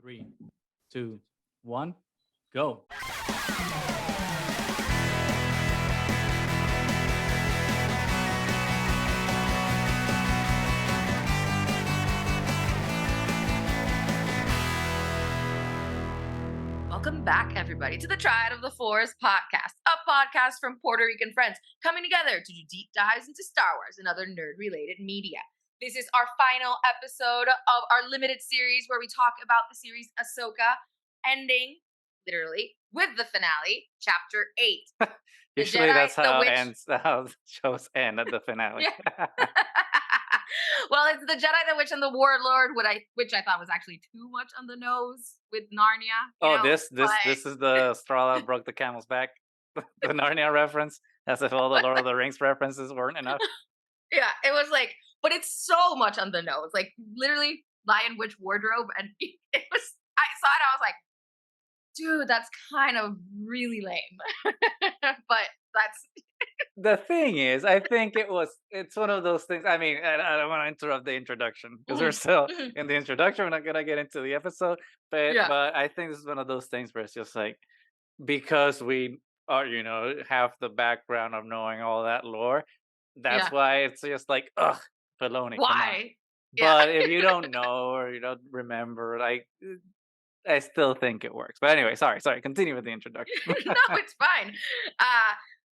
Three, two, one, go. Welcome back, everybody, to the Triad of the Forest podcast, a podcast from Puerto Rican friends coming together to do deep dives into Star Wars and other nerd-related media. This is our final episode of our limited series where we talk about the series Ahsoka, ending, literally, with the finale, Chapter 8. Usually that's how how shows end at the finale. Well, it's the Jedi, the Witch, and the Warlord, which I thought was actually too much on the nose with Narnia. This is the straw that broke the camel's back. The Narnia reference, as if all the Lord of the Rings references weren't enough. Yeah, it was like, but it's so much on the nose, like literally Lion Witch wardrobe, and it was. I saw it, I was like, dude, that's kind of really lame. But that's. The thing is, I think it's one of those things. I mean, I don't want to interrupt the introduction because we're still in the introduction. We're not going to get into the episode. But I think this is one of those things where it's just like, because we are, have the background of knowing all that lore, that's why it's just like, ugh, Filoni. Why? But if you don't know or you don't remember, I still think it works. But anyway, sorry. Continue with the introduction. No, it's fine.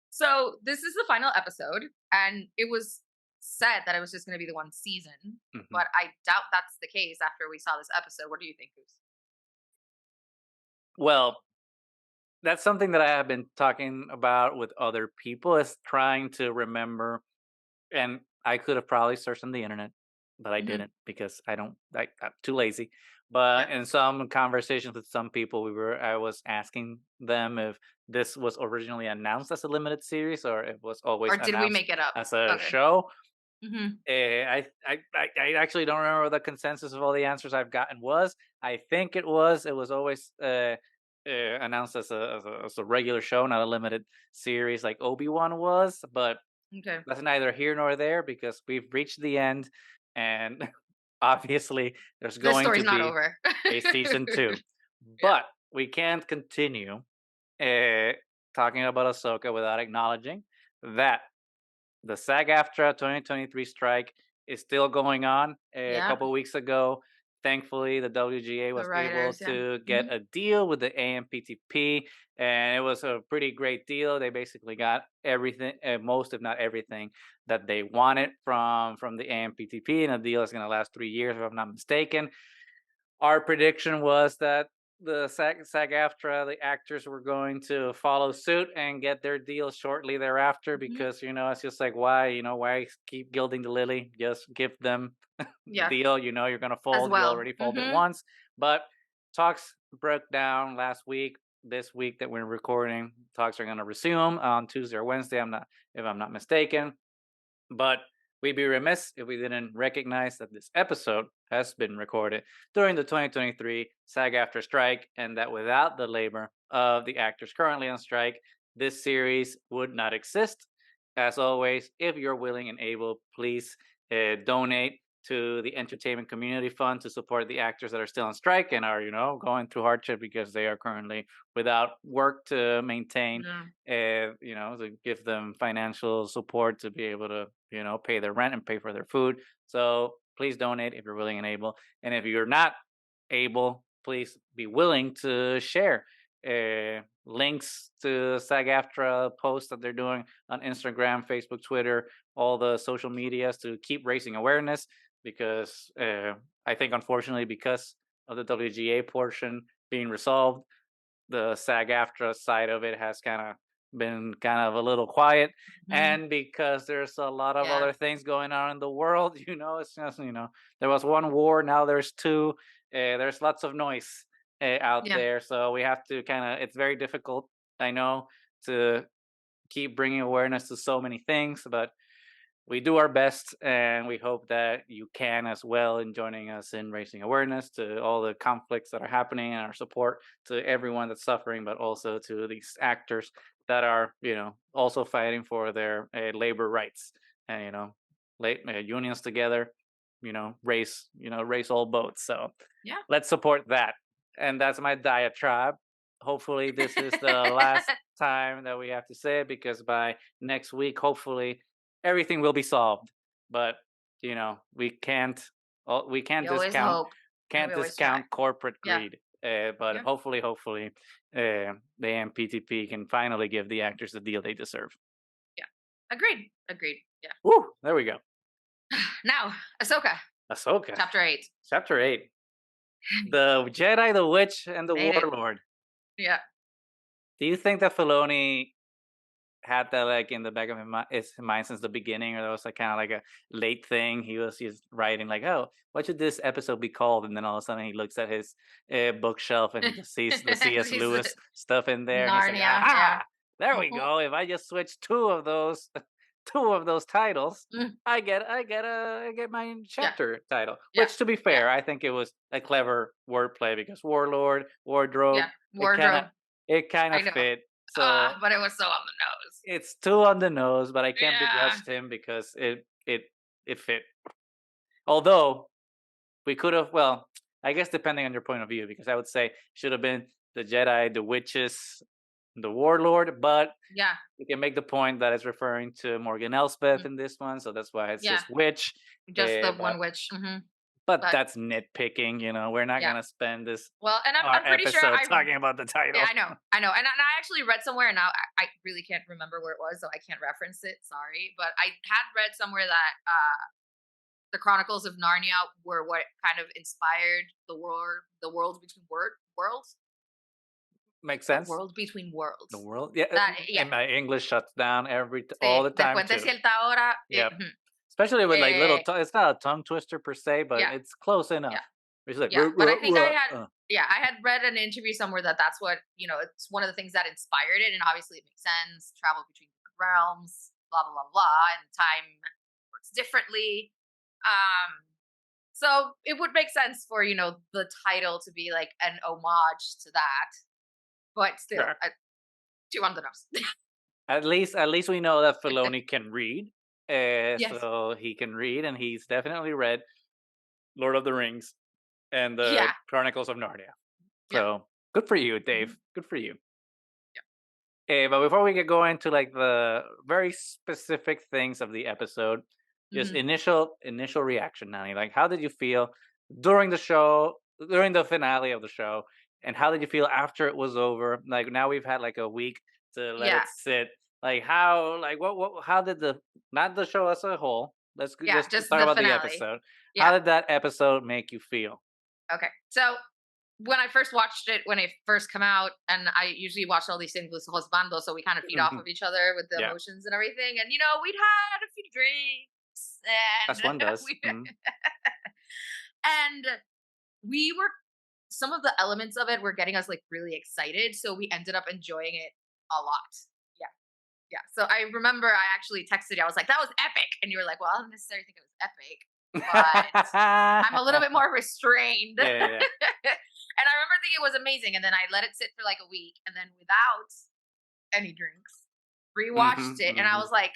So this is the final episode, and it was said that it was just going to be the one season, but I doubt that's the case after we saw this episode. What do you think, Goose? Well, that's something that I have been talking about with other people, is trying to remember, and I could have probably searched on the internet, but I didn't because I'm too lazy. But in some conversations with some people, I was asking them if this was originally announced as a limited series or it was always or did we make it up as a show. I actually don't remember what the consensus of all the answers I've gotten was. I think it was always announced as a regular show, not a limited series like Obi-Wan was. But that's neither here nor there because we've reached the end, and obviously there's going to be not over. a season 2. But we can't continue talking about Ahsoka without acknowledging that the SAG-AFTRA 2023 strike is still going on. A couple weeks ago, thankfully, the WGA was able to get a deal with the AMPTP, and it was a pretty great deal. They basically got everything, most if not everything, that they wanted from the AMPTP, and the deal is going to last 3 years, if I'm not mistaken. Our prediction was that the SAG-AFTRA, the actors were going to follow suit and get their deal shortly thereafter because, it's just like, why keep gilding the lily? Just give them the deal. You're going to fold. You already folded once. But talks broke down last week. This week that we're recording, talks are going to resume on Tuesday or Wednesday. If I'm not mistaken. But we'd be remiss if we didn't recognize that this episode has been recorded during the 2023 SAG-AFTRA strike, and that without the labor of the actors currently on strike, this series would not exist. As always, if you're willing and able, please donate to the Entertainment Community Fund to support the actors that are still on strike and are, going through hardship because they are currently without work to maintain, to give them financial support to be able to, pay their rent and pay for their food. So please donate if you're willing and able. And if you're not able, please be willing to share links to SAG-AFTRA posts that they're doing on Instagram, Facebook, Twitter, all the social medias to keep raising awareness. Because I think, unfortunately, because of the WGA portion being resolved, the SAG-AFTRA side of it has been a little quiet. And because there's a lot of other things going on in the world, it's just, there was one war, now there's 2. There's lots of noise out there. So we have to it's very difficult, I know, to keep bringing awareness to so many things, but we do our best, and we hope that you can as well in joining us in raising awareness to all the conflicts that are happening and our support to everyone that's suffering, but also to these actors that are, also fighting for their labor rights and, unions together, raise all boats. So let's support that. and that's my diatribe. Hopefully, this is the last time that we have to say it because by next week, hopefully, everything will be solved. But we can't. We We always hope, and we can't always try. discount corporate Yeah. greed. But Yeah. hopefully, the AMPTP can finally give the actors the deal they deserve. Yeah. Agreed. Agreed. Yeah. Woo! There we go. Now, Ahsoka, Ahsoka, chapter 8. chapter 8. The Jedi, the Witch, and the Made it. Warlord. Yeah. Do you think that Filoni had that like in the back of his mind since the beginning, or that was like kind of like a late thing? He was just writing like, "Oh, what should this episode be called?" And then all of a sudden he looks at his bookshelf and he just sees the C.S. He's Lewis stuff in there, and he's like, Narnia. Yeah. "Aha! There we go. If I just switch two of those, two of those titles, Mm. I get my Yeah. chapter title." Yeah. Which, to be fair, I think it was a clever wordplay because Warlord, Wardrobe, Yeah. Wardrobe. it kind I of know. fit. So But it was so on the nose. it's too on the nose, but I can't Yeah. begrudge him because it fit. Although we could have, well, I guess depending on your point of view, because I would say should have been the Jedi, the witches, the Warlord, but Yeah. you can make the point that it's referring to Morgan Elspeth Mm. in this one, so that's why it's Yeah. just witch. Just the But one witch. Mm-hmm. but But that's nitpicking. We're not yeah. gonna spend this Well, and our I'm pretty sure episode talking about the title. Yeah, I know, and I actually read somewhere, and now I really can't remember where it was, so I can't reference it. Sorry, but I had read somewhere that the Chronicles of Narnia were what kind of inspired the world between worlds, Makes the sense. world between The worlds. world, yeah. Yeah, And my English shuts down all sí, the time después de too. cierta hora. Yep. Especially with like little, Eh, it's not a tongue twister per se, but yeah, it's close yeah. enough. It's like, Yeah, but I think uh. I had read an interview somewhere that that's what, it's one of the things that inspired it. And obviously it makes sense. Travel between different realms, blah, blah, blah, blah. And time works differently. So it would make sense for, the title to be like an homage to that. But still, Sure. too on the nose. At least we know that Filoni can read. Yes. So he can read, and he's definitely read Lord of the Rings and the Yeah. Chronicles of Narnia. Yeah. So good for you, Mhm. Dave. Good for you. Yeah. But before we get going to like the very specific things of the episode, just Mhm. initial reaction, Nani. Like, how did you feel during the show, during the finale of the show, and how did you feel after it was over? Like now we've had like a week to let Yeah. it sit. Like how did not the show as a whole? Let's Yeah. just Just talk the about the finale. episode. How Yeah. did that episode make you feel? Okay. So when I first watched it, when it first come out, and I usually watch all these things with husbando, so we kind of feed off Mhm. of each other with the Yeah, emotions and everything. And we'd had a few drinks, as and one does. Mhm. and we were some of the elements of it were getting us like really excited, so we ended up enjoying it a lot. Yeah, yeah. So I remember I actually texted you. I was like, "That was epic," and you were like, "Well, I don't necessarily think it was epic, but I'm a little bit more restrained." Yeah, yeah, yeah. And I remember thinking it was amazing. And then I let it sit for like a week, and then without any drinks, rewatched Mhm, it, and I mhm. was like,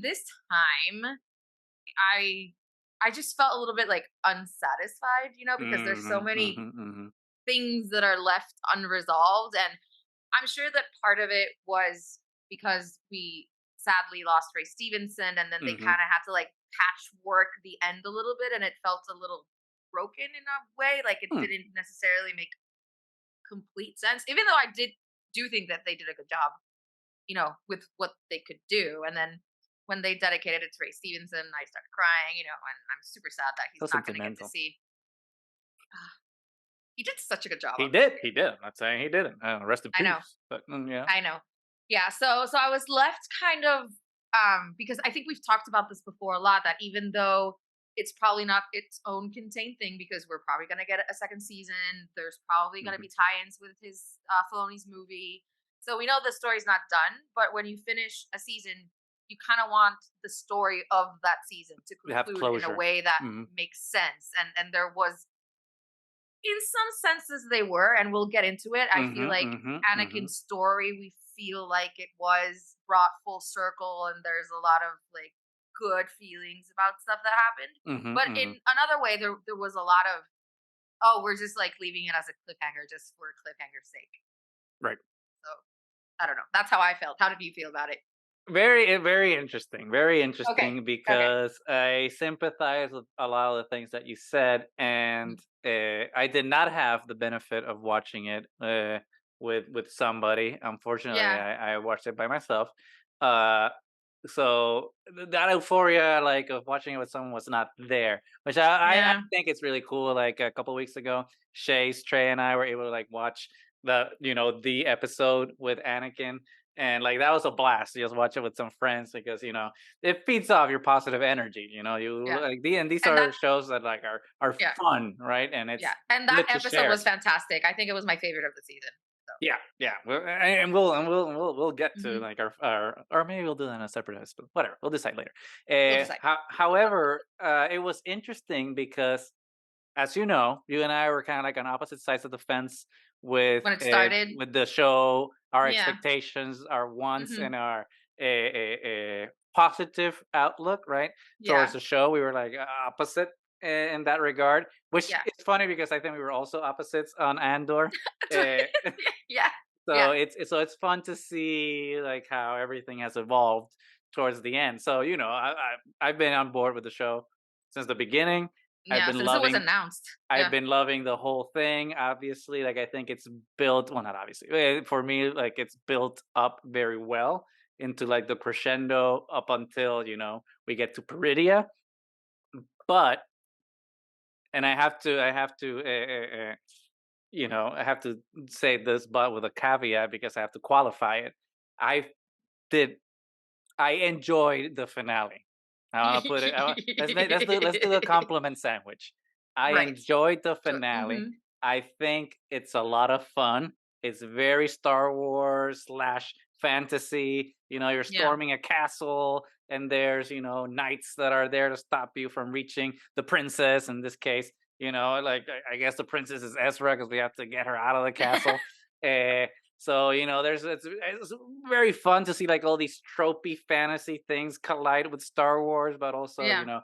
this time I just felt a little bit like unsatisfied, because there's so Mhm, many mhm, mhm. things that are left unresolved. And I'm sure that part of it was because we sadly lost Ray Stevenson, and then they Mhm. kind of had to like patchwork the end a little bit, and it felt a little broken in a way. Like it Hmm. didn't necessarily make complete sense, even though I do think that they did a good job, with what they could do. And then when they dedicated it to Ray Stevenson, I started crying, and I'm super sad that he's So not going to get to sentimental. see. He did such a good job He on the did. series. He did. I'm not saying he didn't. Rest in I know. peace. But yeah. I know. Yeah, so I was left kind of because I think we've talked about this before a lot, that even though it's probably not its own contained thing, because we're probably going to get a second season, there's probably going to Mhm. be tie-ins with his Filoni's movie. So we know the story's not done, but when you finish a season, you kind of want the story of that season to We have conclude in a closure. way that Mhm. makes sense. And there was, in some senses they were, and we'll get into it. I feel Mhm. like Mhm. Mhm. Anakin's story, we feel like it was brought full circle, and there's a lot of like good feelings about stuff that happened. Mhm. But Mhm. in another way, there was a lot of Oh, we're just like leaving it as a cliffhanger just for cliffhanger's sake. Right. So I don't know. That's how I felt. How did you feel about it? Very interesting. Very Okay. interesting Okay. because I sympathize with a lot of the things that you said, and Mhm. I did not have the benefit of watching it with somebody. Unfortunately, Yeah. I watched it by myself. Uh, so that euphoria, like of watching it with someone, was not there. Which I Yeah. think it's really cool. Like a couple weeks ago, Trey, and I were able to like watch the episode with Anakin, and like that was a blast to just watch it with some friends because it feeds off your positive energy. You Yeah. like and these And are that shows that like are yeah. fun, right? And Yeah. it's And that good to episode share. was fantastic. I think it was my favorite of the season. So Yeah, yeah, and we'll get to mhm. like our or maybe we'll do that in a separate episode. Whatever, we'll decide later. We'll decide. However, it was interesting because, as you and I were kind of like on opposite sides of the fence When it started. with the show, our Yeah. expectations, our wants, Hmm. and our positive outlook, right, towards Yeah. the show. We were like opposite in that regard, which Yeah. is funny because I think we were also opposites on Andor. That's right. Uh, Yeah. Yeah. so it's fun to see like how everything has evolved towards the end. So I've been on board with the show since the beginning. I've Yeah. been Since it was loving announced. I've Yeah. been loving the whole thing. Obviously, like I think it's built well, not obviously. For me, like it's built up very well into like the crescendo up until we get to Peridia. But and I have to say this, but with a caveat because I have to qualify it. I did I enjoyed the finale. I wanna put it let's do the compliment sandwich. I Right. enjoyed the So, finale. mhm. I think it's a lot of fun. It's very Star Wars slash fantasy. You're Yeah. storming a castle and there's, knights that are there to stop you from reaching the princess in this case. Like I guess the princess is Ezra because we have to get her out of the castle. Eh, so there's it's very fun to see like all these tropey fantasy things collide with Star Wars, but also Yeah.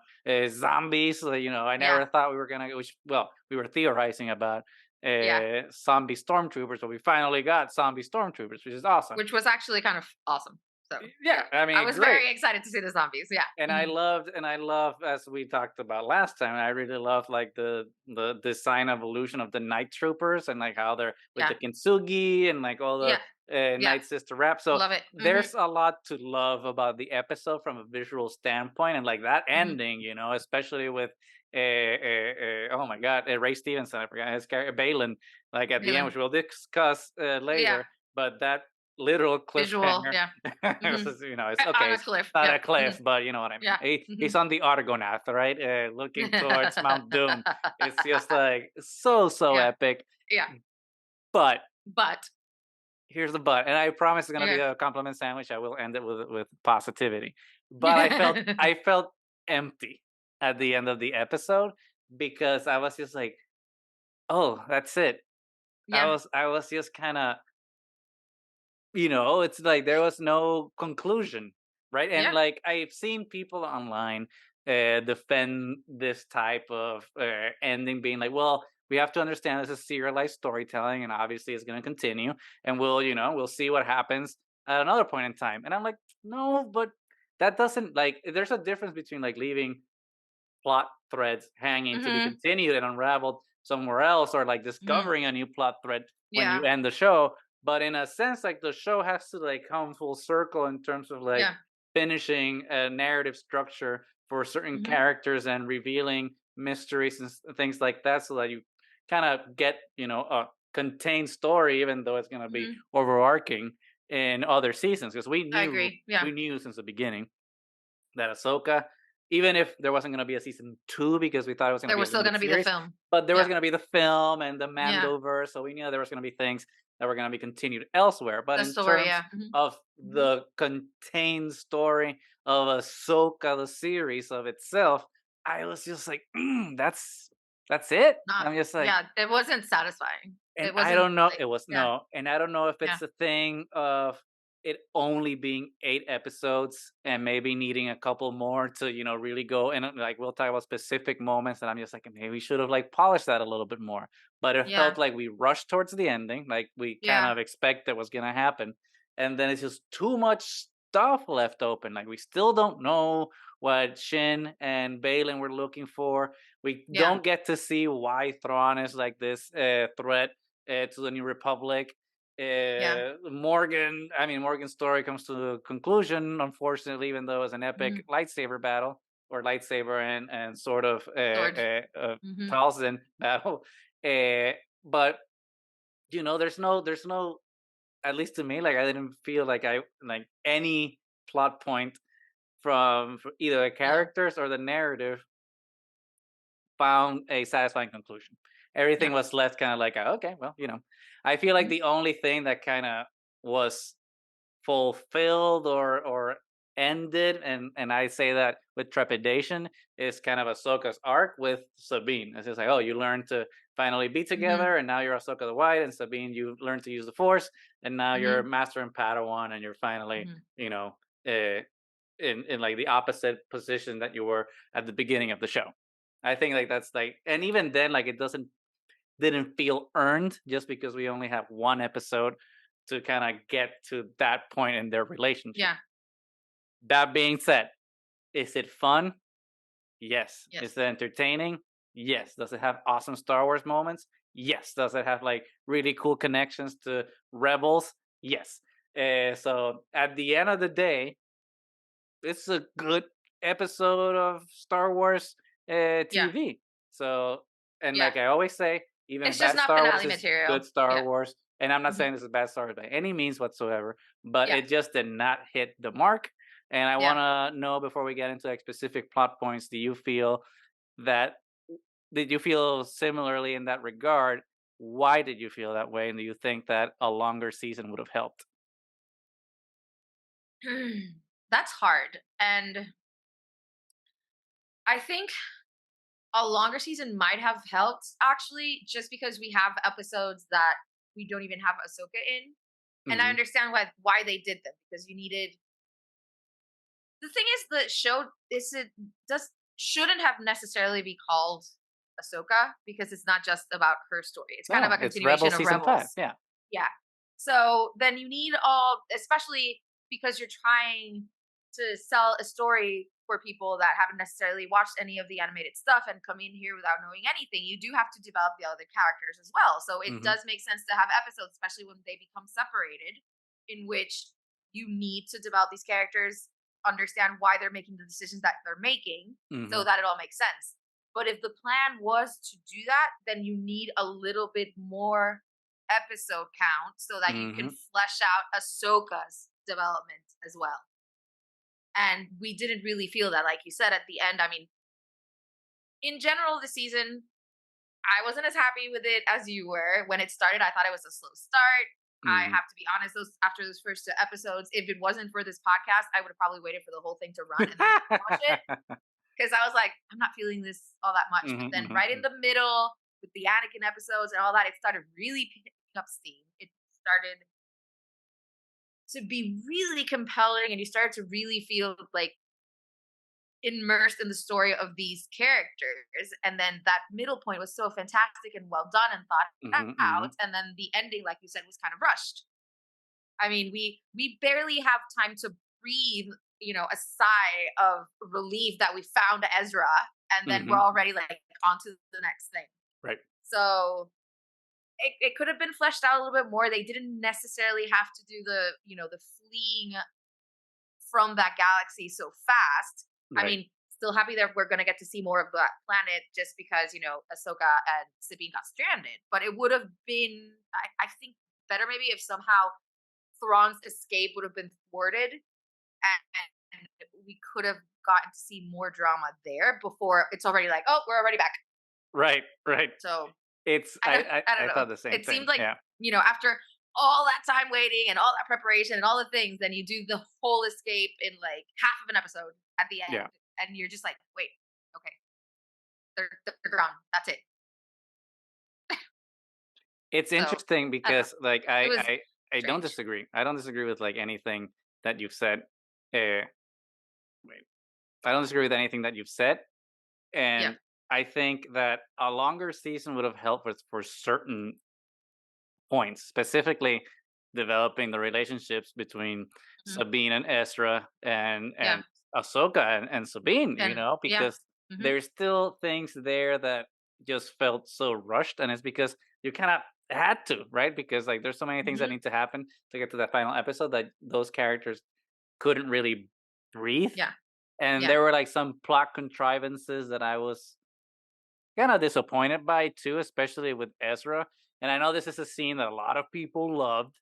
zombies. So, I Yeah. never thought we were gonna. Which well, we were theorizing about Yeah. zombie stormtroopers, but we finally got zombie stormtroopers, which is awesome. Which was actually kind of awesome. So Yeah, yeah. I I mean, was great. very excited to see the zombies. Yeah. And I Mhm. loved, as we talked about last time. I really loved like the design evolution of the night troopers and like how they're with Yeah. the kintsugi and like all the Yeah. Yeah. night sister rap. So Love it. Hmm. there's a lot to love about the episode from a visual standpoint, and like that Hmm. ending, especially with oh my god, Ray Stevenson, I forgot his character Balin, like at the end, which Feeling. we'll discuss Yeah. later. But that literal Visual. cliffhanger, Yeah. Hmm. it's okay. On a It's cliff. not Yep. a Hmm. cliff, but you know what I mean. Yeah. Hmm. He's on the Argonath, right? Looking towards Mount Doom. It's just like so Yeah. epic. Yeah. But But here's the but, and I promise it's gonna be okay. a compliment sandwich. I will end it with positivity. But I felt empty at the end of the episode because I was just like, oh, that's it. I Yeah. was I was just kind of it's like there was no conclusion, right? And Yeah. like I've seen people online defend this type of ending, being like, well, we have to understand this is serialized storytelling, and obviously it's going to continue, and we'll see what happens at another point in time. And I'm like, no, but that doesn't like. There's a difference between like leaving plot threads hanging to be Hmm. continued and unraveled somewhere else, or like Hmm. discovering a new plot thread when you Yeah. end the show. But in a sense, like the show has to like come full circle in terms of like Yeah. finishing a narrative structure for certain Hmm. characters and revealing mysteries and things like that, so that you kind of get a contained story, even though it's going to be Hmm. overarching in other seasons, because we I knew agree. Yeah. we knew since the beginning that Ahsoka, even if there wasn't going to be a season 2 because we thought it was going to There be was a still going limited to be the series, film. but there was Yeah. going to be the film and the Yeah. Mandoverse, so we knew there was going to be things that were going to be continued elsewhere. But The in story. terms Yeah. Hmm. of Hmm. the contained story of Ahsoka, the series of itself, I was just like, that's it. Not. I'm just like, Yeah. It wasn't satisfying. and It I wasn't don't know. like. It was Yeah. no, and I don't know if Yeah. it's a thing of it only being 8 episodes and maybe needing a couple more to, really go and like we'll talk about specific moments and I'm just like maybe we should have like polished that a little bit more. But it Yeah. felt like we rushed towards the ending, like we kind Yeah. of expected was gonna happen. And then it's just too much stuff left open. Like we still don't know what Shin and Balin were looking for. We Yeah. don't get to see why Thrawn is like this threat to the New Republic. Yeah. Morgan's story comes to the conclusion, unfortunately, even though it was an Hmm. epic lightsaber battle or lightsaber and sort of Sword. Hmm. Talzin battle. Uh, but there's no, at least to me, like I didn't feel like I like any plot point from either the Yeah. characters or the narrative found a satisfying conclusion. Everything Yeah. was left kind of like, okay, well, I feel like Mhm. the only thing that kind of was fulfilled or ended, and I say that with trepidation, is kind of Ahsoka's arc with Sabine. It's just like, oh, you learn to finally be Mhm. together, and now you're Ahsoka the White, and Sabine, you learn to use the Force, and now you're Mhm. Master and Padawan, and you're finally, Mhm. uh, in like the opposite position that you were at the beginning of the show. I think like that's like, and even then, like it didn't feel earned just because we only have one episode to kind of get to that point in their relationship. Yeah. That being said, is it fun? Yes. Is Yes. it entertaining? Yes. Does it have awesome Star Wars moments? Yes. Does it have like really cool connections to Rebels? Yes. So at the end of the day, it's a good episode of Star Wars Yeah. TV. So, and Yeah. like I always say, even It's just bad not Star Wars finale is material. good Star Yeah. Wars. And I'm not Mhm. saying this is bad Star Wars by any means whatsoever, but Yeah. it just did not hit the mark. And I Yeah. want to know before we get into like specific plot points, that did you feel similarly in that regard? Why did you feel that way? And do you think that a longer season would have helped? That's hard. And I think a longer season might have helped actually, just because we have episodes that we don't even have Ahsoka in. And I Hmm. understand why they did them, because you needed, the thing is, the show is it does shouldn't have necessarily be called Ahsoka, because it's not just about her story. It's kind of No, a it's continuation Rebels of season 5. Rebels. Yeah. Yeah. So then you need all, especially because you're trying to sell a story for people that haven't necessarily watched any of the animated stuff and come in here without knowing anything. You do have to develop the other characters as well. So it Hmm. does make sense to have episodes, especially when they become separated, in which you need to develop these characters, understand why they're making the decisions that they're making, Hmm. so that it all makes sense. But if the plan was to do that, then you need a little bit more episode count so that you can Hmm. flesh out Ahsoka's development as well. And we didn't really feel that, like you said at the end. I mean, in general, the season, I wasn't as happy with it as you were. When it started, I thought it was a slow start. I Hmm. have to be honest, those after those first two episodes, if it wasn't for this podcast, I would have probably waited for the whole thing to run and then watch it, because I was like, I'm not feeling this all that much. But Mhm, then mhm, right in mm. the middle with the Anakin episodes and all that, it started really picking up steam. It started to be really compelling, and you started to really feel like immersed in the story of these characters. And then that middle point was so fantastic and well done and thought Mhm, out. mhm. And then the ending, like you said, was kind of rushed. I mean, we barely have time to breathe, a sigh of relief that we found Ezra, and then we're Mhm. already like on to the next thing. Right. So it could have been fleshed out a little bit more. They didn't necessarily have to do the fleeing from that galaxy so fast. I Right. mean, still happy that we're gonna get to see more of that planet, just because Ahsoka and Sabine got stranded. But it would have been, I think, better maybe if somehow Thrawn's escape would have been thwarted, and we could have gotten to see more drama there before it's already like, oh, we're already back. Right, right. So It's I don't, I don't I know. thought the same It thing. seemed like, Yeah. after all that time waiting and all that preparation and all the things, then you do the whole escape in like half of an episode at the Yeah. end, and you're just like, wait, okay, they're gone. That's it. It's So interesting I don't know. because like It was. I don't strange. disagree. I don't disagree with like anything that you've said. Uh, wait, I don't disagree with anything that you've said, Yeah. and I think that a longer season would have helped with for certain points, specifically developing the relationships between Hmm. Sabine and Ezra Yeah. and Ahsoka and Sabine, And yeah. because Hmm. there's still things there that just felt so rushed, and it's because you kind of had to, right? Because like there's so many things that Hmm. need to happen to get to that final episode that those characters couldn't really breathe, Yeah. and Yeah. there were like some plot contrivances that I was kind of disappointed by too, especially with Ezra. And I know this is a scene that a lot of people loved,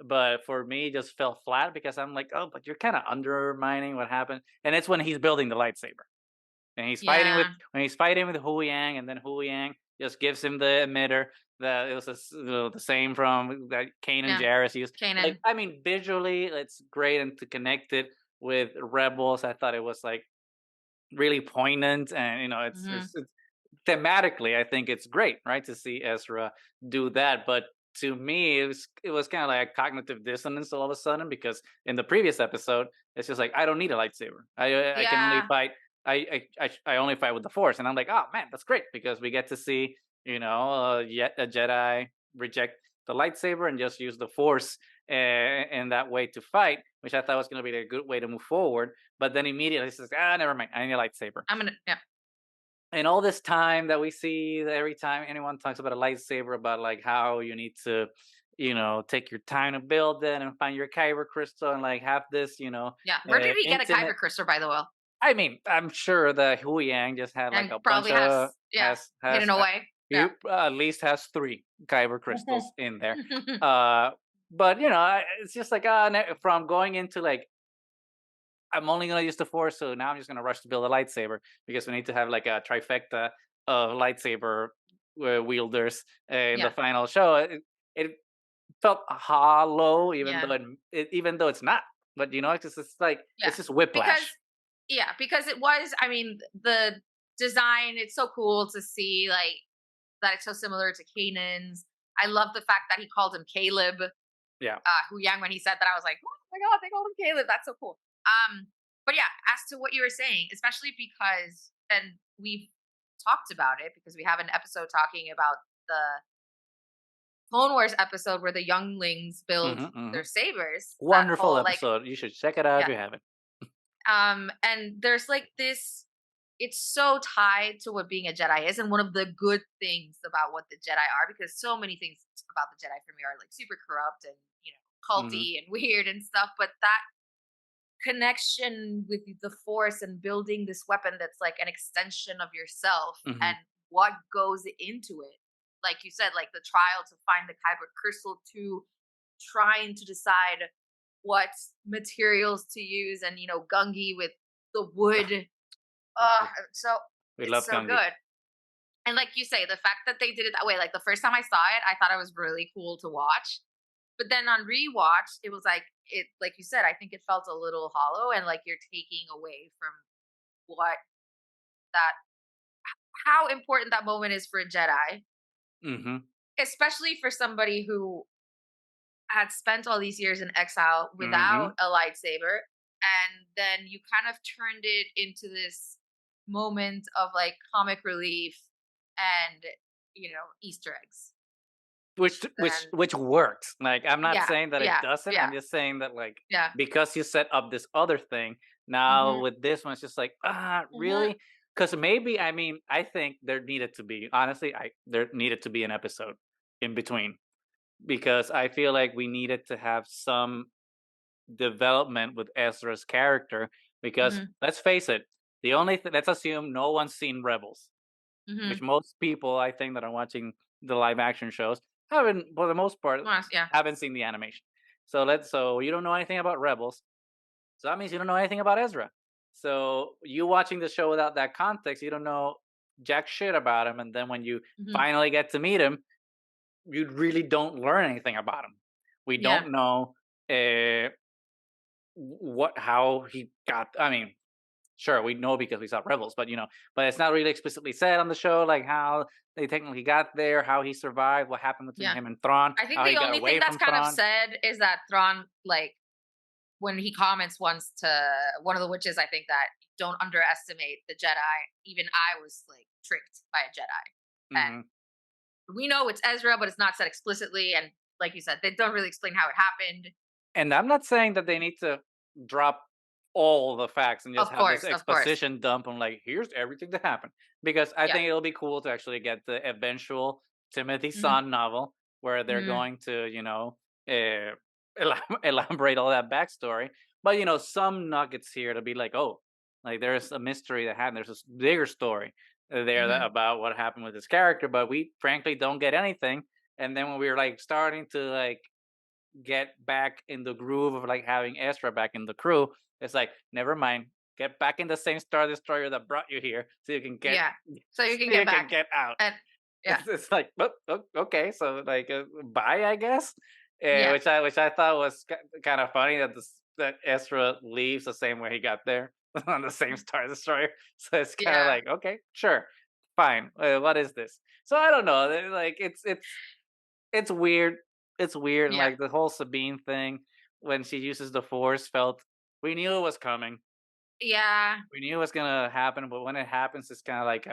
but for me, it just fell flat because I'm like, oh, but you're kind of undermining what happened. And it's when he's building the lightsaber and he's fighting with Yeah. Hu Yang, and then Hu Yang just gives him the emitter. That it was the same from that Kane and Yeah. Jarrus used. Like, Kanan. I mean, visually, it's great, and to connect it with Rebels, I thought it was like really poignant, and Hmm. it's thematically, I think it's great, right, to see Ezra do that. But to me, it was kind of like a cognitive dissonance all of a sudden because in the previous episode, it's just like I don't need a lightsaber. I can only Yeah. fight. I only fight with the Force, and I'm like, oh man, that's great because we get to see yet a Jedi reject the lightsaber and just use the Force in that way to fight, which I thought was going to be a good way to move forward. But then immediately he says, never mind, I need a lightsaber. I'm gonna. Yeah. And all this time that we see that every time anyone talks about a lightsaber, about like how you need to take your time to build it and find your kyber crystal and like have this Yeah. Where did he get a intimate. kyber crystal, by the way? I mean, I'm sure that Hu Yang just had like And a bunch probably of yeah, hidden away. he Yeah. at least has 3 kyber crystals in there. uh but it's just like from going into like I'm only gonna use the Force, so now I'm just gonna rush to build a lightsaber because we need to have like a trifecta of lightsaber wielders in the Yeah. final show. It felt hollow, even Yeah. though even though it's not. But it's like Yeah. it's just Because whiplash. yeah, because it was. I mean, the design. It's so cool to see like that. It's so similar to Kanan's. I love the fact that he called him Caleb. Yeah. Hu Yang, when he said that, I was like, oh my god, they called him Caleb. That's so cool. But yeah, as to what you were saying, especially because, and we've talked about it because we have an episode talking about the Clone Wars episode where the younglings build Hmm. their sabers. That Wonderful whole like, episode. You should check it out if yeah. you haven't. And there's like this. It's so tied to what being a Jedi is, and one of the good things about what the Jedi are, because so many things about the Jedi for me are like super corrupt and Hmm. culty and weird and stuff. But that connection with the Force and building this weapon that's like an extension of yourself Hmm. and what goes into it, like you said, like the trial to find the kyber crystal, to trying to decide what materials to use, and Gungi with the wood. So We it's love so Gungi. good. And like you say, the fact that they did it that way, like the first time I saw it, I thought it was really cool to watch. But then on rewatch, it was like it, like you said, I think it felt a little hollow, and like you're taking away from what that how important that moment is for a Jedi, Hmm. especially for somebody who had spent all these years in exile without Hmm. a lightsaber, and then you kind of turned it into this moment of like comic relief and Easter eggs. And Which works. Like, I'm not yeah, saying that it yeah, doesn't. yeah, I'm just saying that like yeah. because you set up this other thing, now Hmm. with this one, it's just like Hmm. really. Because maybe I mean I think there needed to be honestly there needed to be an episode in between because I feel like we needed to have some development with Ezra's character because Hmm. let's face it, let's assume no one's seen Rebels, which Hmm. most people I think that are watching the live action shows haven't, for the most part, Yeah. haven't seen the animation. So you don't know anything about Rebels, so that means you don't know anything about Ezra. So you watching the show without that context, you don't know jack shit about him, and then when you Hmm. finally get to meet him, you really don't learn anything about him. We Yeah. don't know uh, how he got. I mean, sure, we know because we saw Rebels, but but it's not really explicitly said on the show, like how they technically got there, how he survived, what happened between Yeah. him and Thrawn, I think how he the got only thing away that's from kind of Thrawn. said is that Thrawn, like, when he comments once to one of the witches, I think that don't underestimate the Jedi. Even I was like tricked by a Jedi. And Hmm. we know it's Ezra, but it's not said explicitly. And like you said, they don't really explain how it happened. And I'm not saying that they need to drop all the facts and just Of have this course, of course. exposition dump on like here's everything that happened, because I Yeah. think it'll be cool to actually get the eventual Timothy Hmm. Zahn novel where they're Hmm. going to uh, elaborate all that backstory. But some nuggets here to be like, oh, like there's a mystery that happened. There's this bigger story there Hmm. about what happened with this character, but we frankly don't get anything. And then when we were like starting to like get back in the groove of like having Ezra back in the crew, it's like, never mind. Get back in the same Star Destroyer that brought you here, so you can get, Yeah. So you so can you get can back. get out. And yeah. It's like, oh, okay, so like, bye, I guess. Yeah. Which I thought was kind of funny that that Ezra leaves the same way he got there on the same Star Destroyer. So it's kind of Yeah. like, okay, sure, fine. What is this? So I don't know. Like it's weird. It's weird, and Yeah. like the whole Sabine thing when she uses the Force felt, we knew it was coming. Yeah. We knew it was gonna happen, but when it happens, it's kind of like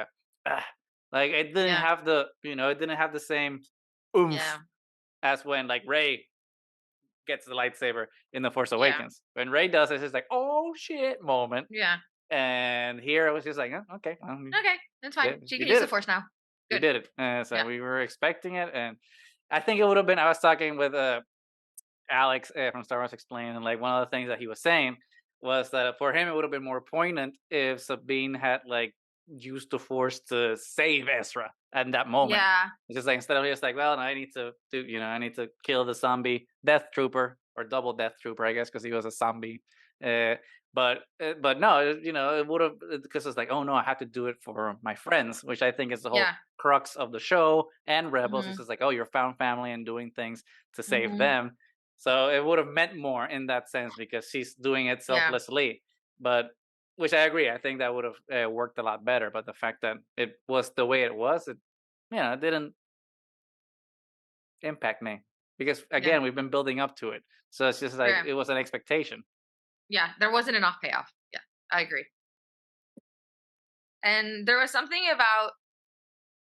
ah, like it didn't Yeah. have the it didn't have the same oomph Yeah. as when like Ray gets the lightsaber in the Force Yeah. Awakens. When Ray does it, it's just like, oh shit moment. Yeah. And here it was just like, okay, well, Okay. That's fine. She you can use did the it. force now. You Good. did it. So Yeah. we were expecting it, and I think it would have been. I was talking with Alex from Star Wars Explained, and like one of the things that he was saying was that for him it would have been more poignant if Sabine had like used the Force to save Ezra at that moment. Yeah. It's just like instead of just like, well, no, I need to do, I need to kill the zombie Death Trooper or double Death Trooper, I guess, because he was a zombie. Uh, but no, it would have, because it's like, oh no, I have to do it for my friends, which I think is the whole Yeah. crux of the show and Rebels. It's Mhm. just like, oh, you're found family and doing things to save Mhm. them. So it would have meant more in that sense because she's doing it Yeah. selflessly. But which I agree, I think that would have worked a lot better. But the fact that it was the way it was, it didn't impact me because Yeah. again, we've been building up to it. So it's just like Yeah. it was an expectation. Yeah. There wasn't enough payoff. Yeah. I agree. And there was something about,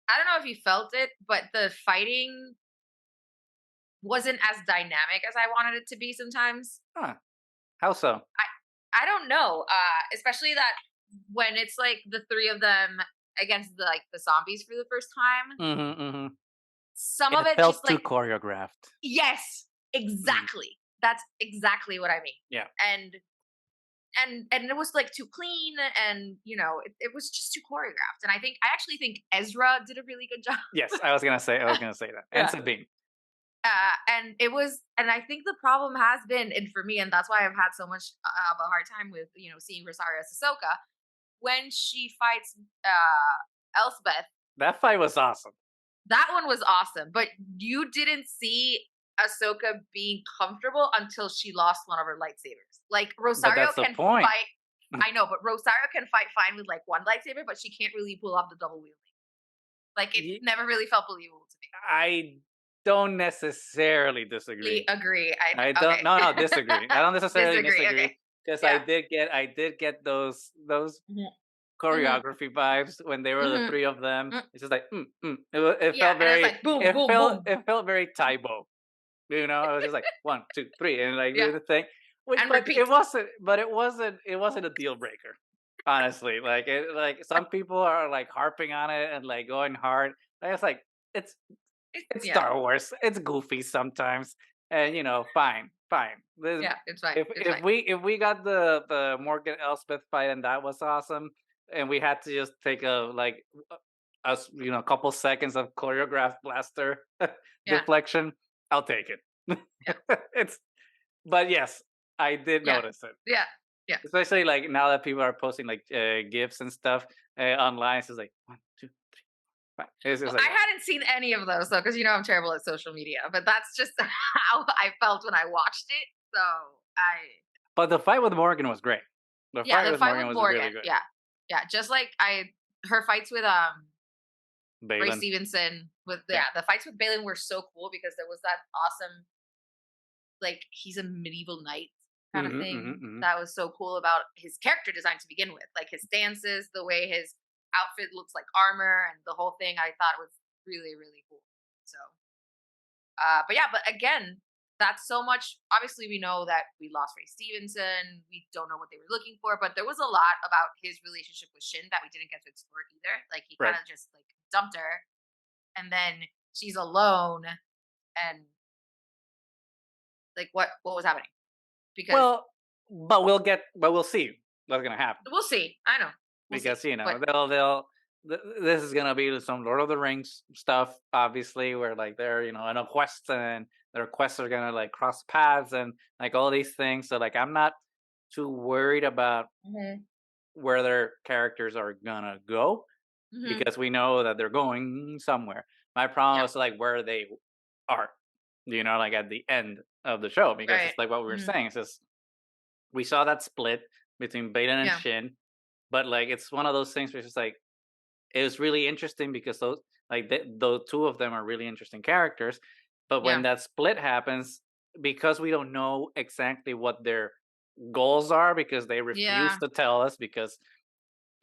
I don't know if you felt it, but the fighting wasn't as dynamic as I wanted it to be sometimes. Huh? How so? I don't know. Especially that when it's like the three of them against the zombies for the first time. Mm-hmm, mm-hmm. Some of It it just felt too like, choreographed. yes, Mm, exactly. That's exactly what I mean. yeah. And it was like too clean, and it was just too choreographed. And I actually think Ezra did a really good job. Yes, I was gonna say. I was gonna say that. And Yeah. Sabine. And it was, and I think the problem has been, and for me, and that's why I've had so much of a hard time with seeing Rosario as Ahsoka when she fights Elspeth. That fight was awesome. That one was awesome, but you didn't see Ahsoka being comfortable until she lost one of her lightsabers. Like But Rosario that's the can point. fight. I know, but Rosario can fight fine with like one lightsaber, but she can't really pull off the double wielding. Like it Ye- never really felt believable to I don't necessarily me. disagree. Agree. I I don't. okay. No, no, disagree. I don't necessarily Disagree. Okay. disagree because Yeah. I did get those Mhm. Mhm. choreography vibes when they were the Mhm. three of them. Mm. It's just like it Yeah, felt and it's very like boom, boom, boom. it felt very Taibo. It was just like one, two, three, and like Yeah, do the thing. Which, and but repeat. it wasn't a deal breaker. Honestly, like some people are like harping on it and like going hard. I was like, it's it's Yeah, Star Wars. It's goofy sometimes, and fine, fine. yeah, it's fine. It's If fine. we got the Morgan Elspeth fight and that was awesome, and we had to just take a couple seconds of choreographed blaster Yeah, deflection, I'll take it. yeah, It's but yes, I did yeah, notice it, yeah, yeah. especially like now that people are posting like gifs and stuff online. It's just like one, two, five. It's just Well, like, I hadn't seen any of those though, because I'm terrible at social media. But that's just how I felt when I watched it. So I, but the fight with Morgan was great. The Yeah, fight the with fight Morgan with was Morgan. really good. Yeah. Yeah. Just like her fights with Ray Balin. Stevenson with Yeah. the fights with Balin were so cool because there was that awesome, like, he's a medieval knight kind of Hmm, hmm, thing hmm. that was so cool about his character design to begin with, like his stances, the way his outfit looks like armor, and the whole thing I thought was really really cool. So but yeah, but again, that's so much. Obviously, we know that we lost Ray Stevenson. We don't know what they were looking for, but there was a lot about his relationship with Shin that we didn't get to explore either. Like he kind Right. of just like dumped her, and then she's alone, and like what was happening? Because Well, but we'll see what's gonna happen we'll see. I know we'll see, because you know but this is gonna be some Lord of the Rings stuff, obviously, where like they're on a quest and their quests are gonna like cross paths and like all these things. So like I'm not too worried about hmm where their characters are gonna go hmm because we know that they're going somewhere. My problem yeah, is like where they are, like at the end of the show because right, it's like what we were hmm saying. It's just we saw that split between Baden and yeah, Shin, but like it's one of those things where it's just like it was really interesting because those two of them are really interesting characters. But when yeah, that split happens, because we don't know exactly what their goals are because they refuse yeah, to tell us because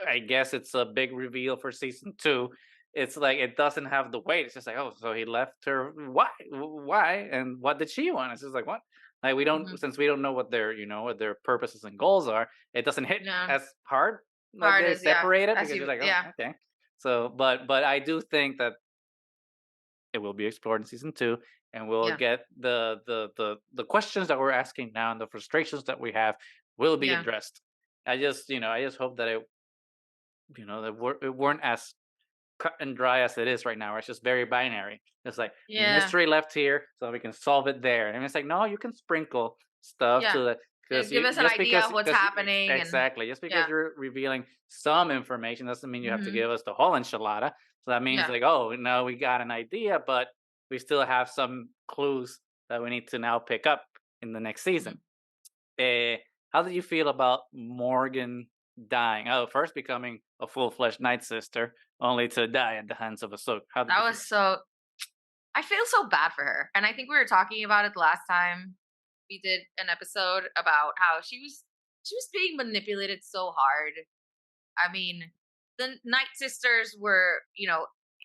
I guess it's a big reveal for season two. It's like it doesn't have the weight. It's just like, oh, so he left her. Why? Why? And what did she want? It's just like what? Like we hmm don't since we don't know what their purposes and goals are. It doesn't hit yeah. as hard that Hard they as yeah, separate it as because you you're like, oh, yeah, okay. So, but I do think that it will be explored in season two, and we'll yeah, get the questions that we're asking now and the frustrations that we have will be yeah, addressed. I just hope that it weren't as cut and dry as it is right now. Where it's just very binary. It's like yeah, mystery left here, so we can solve it there. And it's like, no, you can sprinkle stuff yeah. to the because Give you us an just idea of what's because happening, and exactly just because yeah, you're revealing some information doesn't mean you have to hmm give us the whole enchilada. So that means yeah, like, oh, no, we got an idea, but we still have some clues that we need to now pick up in the next mhm. season. Eh, how did you feel about Morgan dying? Oh, first becoming a full-fledged Night Sister, only to die at the hands of Ahsoka. How did That you was feel? so. I feel so bad for her, and I think we were talking about it the last time we did an episode about how she was being manipulated so hard. I mean, the Night Sisters were,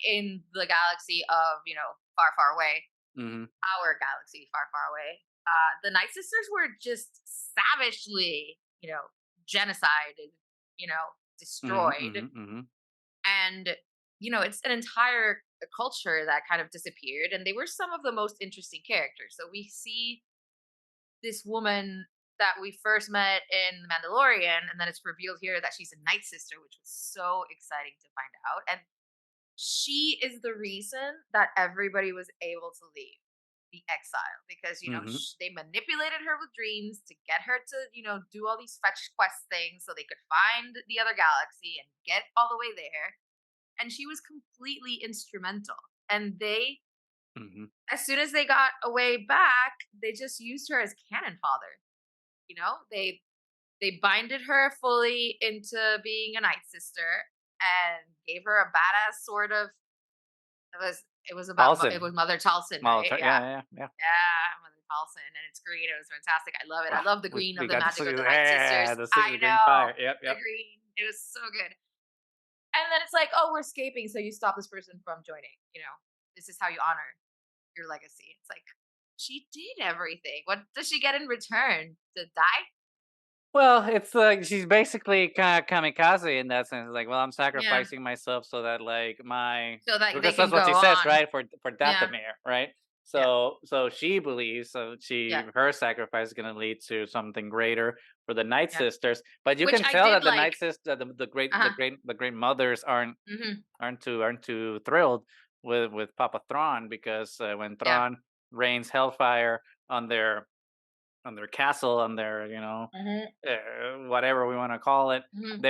in the galaxy of, far, far away, Mhm, our galaxy far, far away. The Night Sisters were just savagely, genocided, mhm, destroyed. mhm, mhm, And, it's an entire culture that kind of disappeared. And they were some of the most interesting characters. So we see this woman that we first met in The Mandalorian, and then it's revealed here that she's a Night Sister, which was so exciting to find out. And she is the reason that everybody was able to leave the exile because mhm, they manipulated her with dreams to get her to do all these fetch quest things so they could find the other galaxy and get all the way there. And she was completely instrumental, and they, mhm. as soon as they got away back, they just used her as cannon fodder. They binded her fully into being a Night Sister and gave her a badass sort of. It was about it Paulson. was Mother Talson, right? Malta Yeah, yeah, yeah, yeah. yeah, Mother Talson, and it's green. It was fantastic. I love it. I Ah, love the green we of the got to magic see of the Night yeah, Sisters. the I green know fire. Yep, the yep. green. It was so good. And then it's like, oh, we're escaping, so you stop this person from joining. This is how you honor your legacy. It's like she did everything. What does she get in return? To die? Well, it's like she's basically kind of kamikaze in that sense. Like, well, I'm Yeah. sacrificing myself so that like my So that they because can that's what she go says, on. right? For Yeah. Dathomir, right? Yeah. So she believes Yeah. her sacrifice is going to lead to something greater for the Night Yeah. Sisters. But you Which can I tell did that the like. Night Sisters, Uh-huh. the great mothers hmm aren't too thrilled with Papa Thrawn because when Yeah. Thrawn rains hellfire on their castle, on their hmm whatever we want to call it, hmm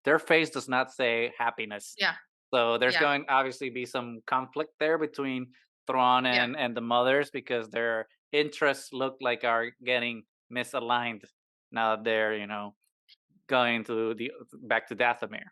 their face does not say happiness. Yeah. So there's Yeah. going to obviously be some conflict there between Thrawn Yeah. and the mothers because their interests look like are getting misaligned. now that they're going to the back to Dathomir.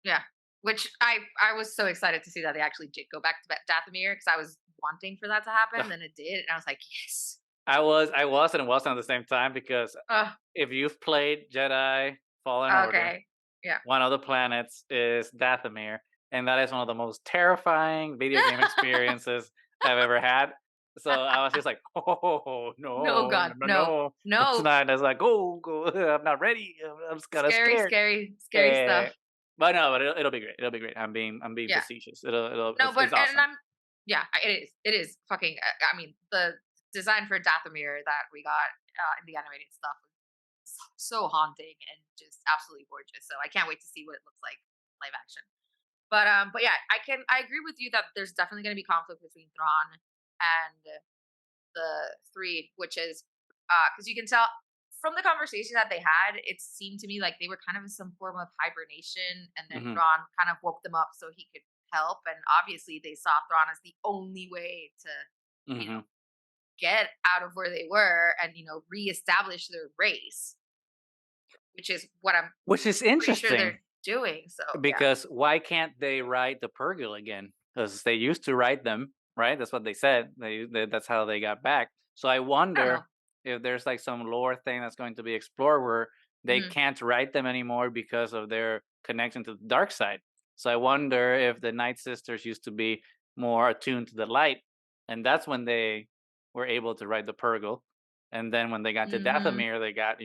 Yeah. Which I was so excited to see that they actually did go back to Dathomir because I was wanting for that to happen. Then it did, and I was like, yes. I was and wasn't at the same time because Oh, if you've played Jedi Fallen Order, okay. Yeah. one of the planets is Dathomir, and that is one of the most terrifying video game experiences I've ever had. So I was just like, "Oh No, no, no, God, no, no, no!" It's no. not. It's like, "Go, go! I'm not ready. I'm just kind of Scary, scared." scary, scary Uh, stuff. but no, but it'll be great. It'll be great. I'm being Yeah. facetious. It'll No, but it's and awesome. I'm yeah, it is fucking. I mean, the design for Dathomir that we got in the animated stuff was so haunting and just absolutely gorgeous. So I can't wait to see what it looks like live action. But yeah, I agree with you that there's definitely going to be conflict between Thrawn and the three, which is because you can tell from the conversation that they had, it seemed to me like they were kind of in some form of hibernation, and then Hmm. Thrawn kind of woke them up so he could help. And obviously, they saw Thrawn as the only way to, you know, Hmm. get out of where they were and reestablish their race, which is what I'm Which is pretty sure interesting they're doing. So yeah, because why can't they ride the Purgle again? Because they used to ride them, right? That's what they said. That's how they got back. So I I don't know. wonder if there's like some lore thing that's going to be explored where they Mhm. can't ride them anymore because of their connection to the dark side. So I wonder if the Night Sisters used to be more attuned to the light, and that's when they were able to ride the Purgle. And then when they got to Mhm. Dathomir, they got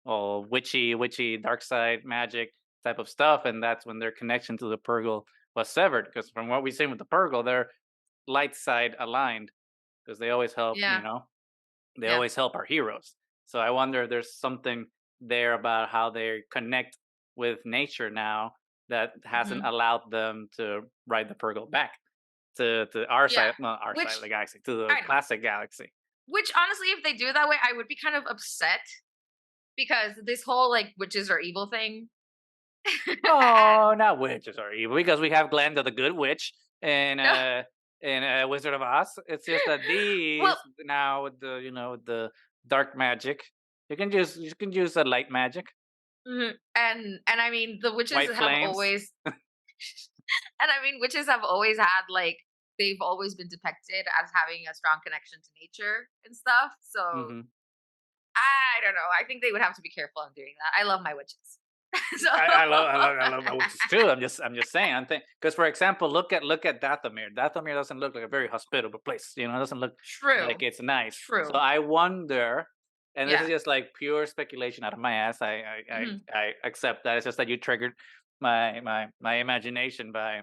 all witchy dark side magic type of stuff, and that's when their connection to the Purgle was severed. Because from what we've seen with the Purgle, they're light side aligned because they always help. Yeah. They Yeah. always help our heroes. So I wonder if there's something there about how they connect with nature now that hasn't Mhm. allowed them to ride the Purgle back to our Yeah. side, not our side of Which the galaxy, to the I know. classic galaxy. Which honestly, if they do it that way, I would be kind of upset because this whole like witches are evil thing. Oh, And not witches are evil because we have Glenda the Good Witch and no, Wizard of Oz. It's just that well, these now with the with the dark magic, you can use a light magic, and I mean the witches white have flames. always and I mean witches have always had like they've always been depicted as having a strong connection to nature and stuff. So Hmm. I don't know. I think they would have to be careful on doing that. I love my witches. So I love my witches too. I'm just saying. I'm think because for example, look at Dathomir. Dathomir doesn't look like a very hospitable place. It doesn't look like true. it's nice. So True. I wonder, and this is Yeah. just like pure speculation out of my ass. Mhm. I accept that. It's just that you triggered my imagination by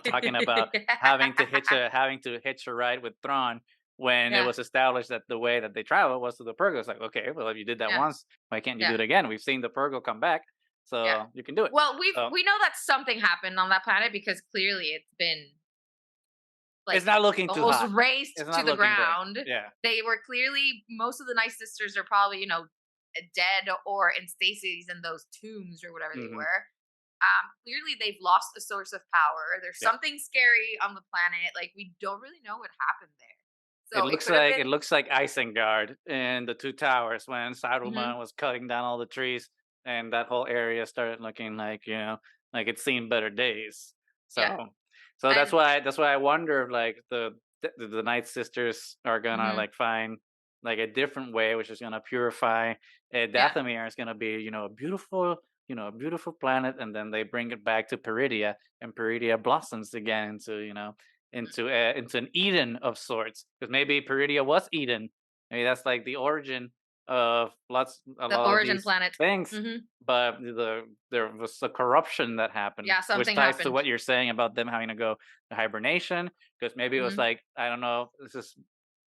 talking about having to hitch a ride with Thrawn when it Yeah. was established that the way that they travel was to the Purgle. It's like, okay, well, if you did that Yeah. once, why can't you do Yeah. it again? We've seen the Purgle come back, Yeah. so you can do it. Well, So we know that something happened on that planet because clearly it's been it's like not looking too almost hot. razed It's to not the looking great. ground. Yeah. They were clearly most of the Night Sisters are probably, dead or in stasis in those tombs or whatever they Hmm. were. Clearly they've lost a source of power. There's Yeah. something scary on the planet. Like we don't really know what happened there. It So it looks could have like been it looks like Isengard in the Two Towers when Mhm. Saruman was cutting down all the trees, and that whole area started looking like like it's seen better days. Yeah. So that's And why I wonder if like the Night Sisters are gonna mhm. like find like a different way, which is gonna purify. Yeah. Dathomir is gonna be a beautiful planet, and then they bring it back to Peridia, and Peridia blossoms again into an Eden of sorts. Because maybe Peridia was Eden. Maybe that's like the origin of a The lot of origin these planet. things. Mhm. But there was a corruption that happened, Yeah, which something ties to happened. what you're saying about them having to go to hibernation. Because maybe it was Mhm. like, I don't know, this is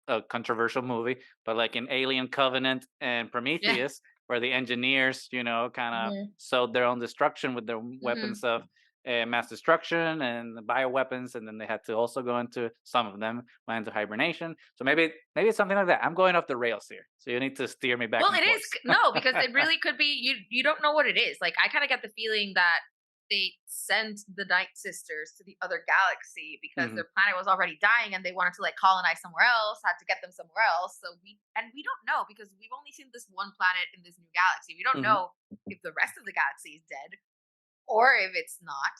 a controversial movie, but like in Alien Covenant and Yeah. Prometheus, where the engineers, kind of Mhm. sowed their own destruction with their weapons Mhm. of mass destruction and the bioweapons, and then they had to also go into some of them went into hibernation. So maybe it's something like that. I'm going off the rails here, so you need to steer me back Well, on it is course. no, because it really could be you don't know what it is. Like I kind of get the feeling that they sent the Night Sisters to the other galaxy because Hmm. their planet was already dying and they wanted to like colonize somewhere else, had to get them somewhere else. So we don't know because we've only seen this one planet in this new galaxy. We don't Hmm. know if the rest of the galaxy is dead or if it's not.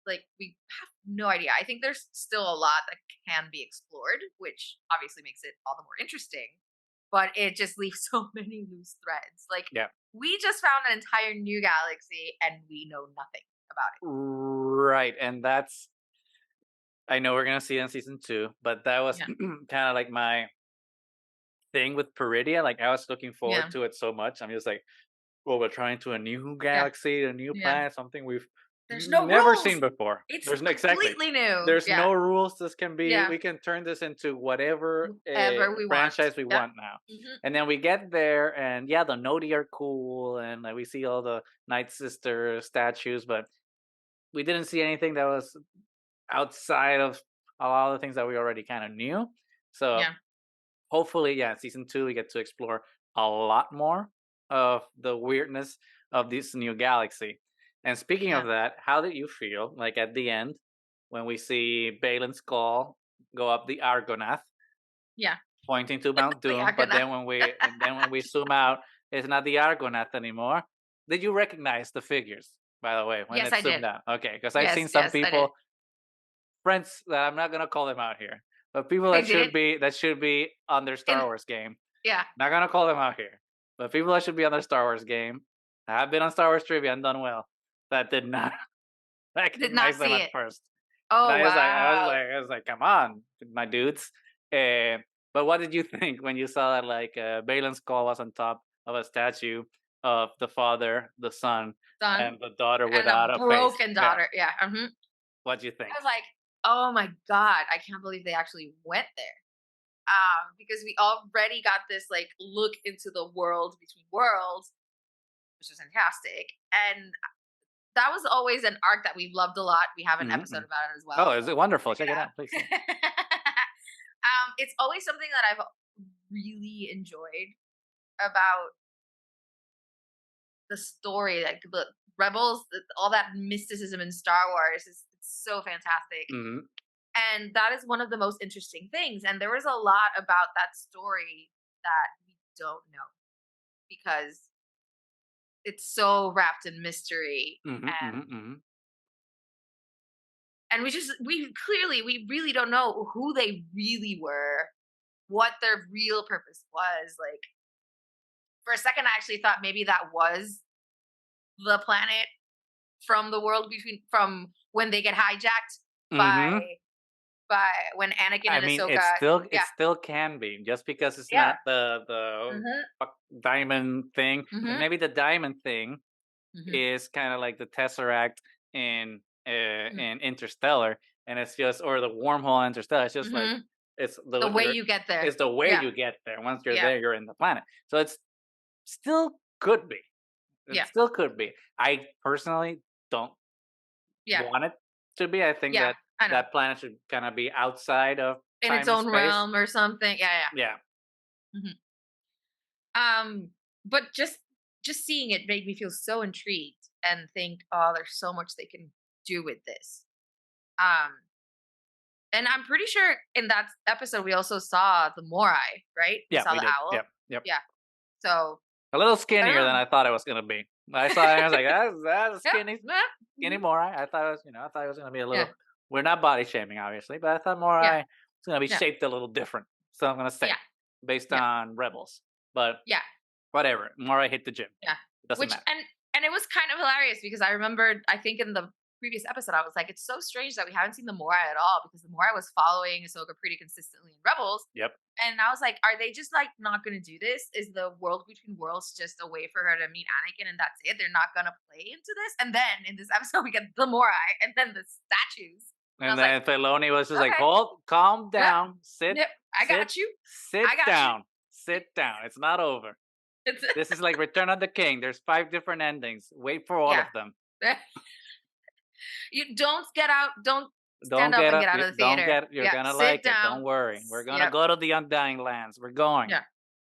Like we have no idea. I think there's still a lot that can be explored, which obviously makes it all the more interesting. But it just leaves so many loose threads. Like Yeah. we just found an entire new galaxy and we know nothing about it. Right. And that's, I know we're going to see it in season 2, but that was Yeah. kind of like my thing with Peridia. Like I was looking forward Yeah. to it so much. I'm just like, well, we're trying to a new Yeah. galaxy, a new Yeah. planet, something we've There's no never seen rules. before. It's There's no, exactly. completely new. There's Yeah. no rules. This can be. Yeah. We can turn this into whatever Whatever we want. franchise we Yep. want now. Hmm. And then we get there, and yeah, the Nodi are cool, and like we see all the Night Sister statues, but we didn't see anything that was outside of a lot of the things that we already kind of knew. So Yeah. hopefully, yeah, season 2 we get to explore a lot more of the weirdness of this new galaxy. And speaking Yeah. of that, how did you feel like at the end when we see Balin's skull go up the Argonath, Yeah. pointing to Mount The Doom? But Argonaut. then when we zoom out, it's not the Argonath anymore. Did you recognize the figures, by the way, when Yes, it's I zoomed did. out? Okay, because I've seen Yes, some yes, I did. people, friends that I'm not gonna call them out here, but people I did. that should be on their Star And Wars game. yeah, Not gonna call them out here, but people that should be on their Star Wars game have been on Star Wars trivia and done well. That did not did not recognize them see at it. first. And Oh wow. I was like, come on, my dudes. Uh, but what did you think when you saw that like Balin's skull was on top of a statue of the father, the son, Son and the daughter and a without a face? broken Yeah, daughter. Yeah. what do you I think? was like, oh my God, I can't believe they actually went there. Because we already got this like look into the world between worlds, which is fantastic. And that was always an arc that we've loved a lot. We have an episode Mm-hmm. about it as well. Oh, is So it wonderful? check Check it it out. out, please. Yeah. It's always something that I've really enjoyed about the story, like the Rebels, all that mysticism in Star Wars is it's so fantastic. Mm-hmm. And that is one of the most interesting things. And there was a lot about that story that we don't know because it's so wrapped in mystery. Mm-hmm. And Mm-hmm. we really don't know who they really were, what their real purpose was. Like for a second I actually thought maybe that was the planet from the world between from when they get hijacked by Mm-hmm. when Anakin I and mean, Ahsoka. it Yeah. still can be just because it's Yeah. not the Mhm. diamond thing. Like Mhm. maybe the diamond thing Mhm. is kind of like the tesseract Mhm. in Interstellar, and it's just or the wormhole in Interstellar. It's just like Mhm. it's The the way you get there. it's the way Yeah. you get there. Once you're Yeah. there, you're in the planet. So it's still could be. It Yeah. still could be. I personally don't Yeah. want it to be. I think Yeah. that I know. that planet should kind of be outside of In its time and own space. realm or something. Yeah, yeah. Yeah. Mhm. But just seeing it made me feel so intrigued and think, oh, there's so much they can do with this. Um, and I'm pretty sure in that episode we also saw the Morai, right? We Yeah, saw we the did. owl. Yep, yep. Yeah. So A little I skinnier don't than know. I thought it was gonna be. I saw it, I was like, that's Yep. skinny, Yep. skinny Mhm. Morai. I thought it was, I thought it was gonna be a Yeah. little. We're not body shaming, obviously, but I thought Yeah. Morai was gonna be Yeah. shaped a little different. So I'm gonna say, Yeah. based Yeah. on Rebels, but Yeah. whatever. Morai hit the gym. Yeah. It doesn't Which matter. and it was kind of hilarious because I remembered I think in the previous episode I was like, it's so strange that we haven't seen the Morai at all because the Morai was following Ahsoka pretty consistently in Rebels. Yep. And I was like, are they just like not gonna do this? Is the world between worlds just a way for her to meet Anakin and that's it? They're not gonna play into this? And then in this episode we get the Morai and then the statues. And I And was like, then Filoni was just like, okay, "Hold, calm yep, down, yep, I sit, got you. sit I got you. down, sit down. It's not over. It's This is like Return of the King. There's 5 different endings. Wait for all yeah. of them. You don't get out, don't stand Don't up get and up. get out of the Don't theater. get. You're Yeah, gonna sit like it. Don't down. worry. We're gonna Yep. go to the Undying Lands. We're going. Yeah.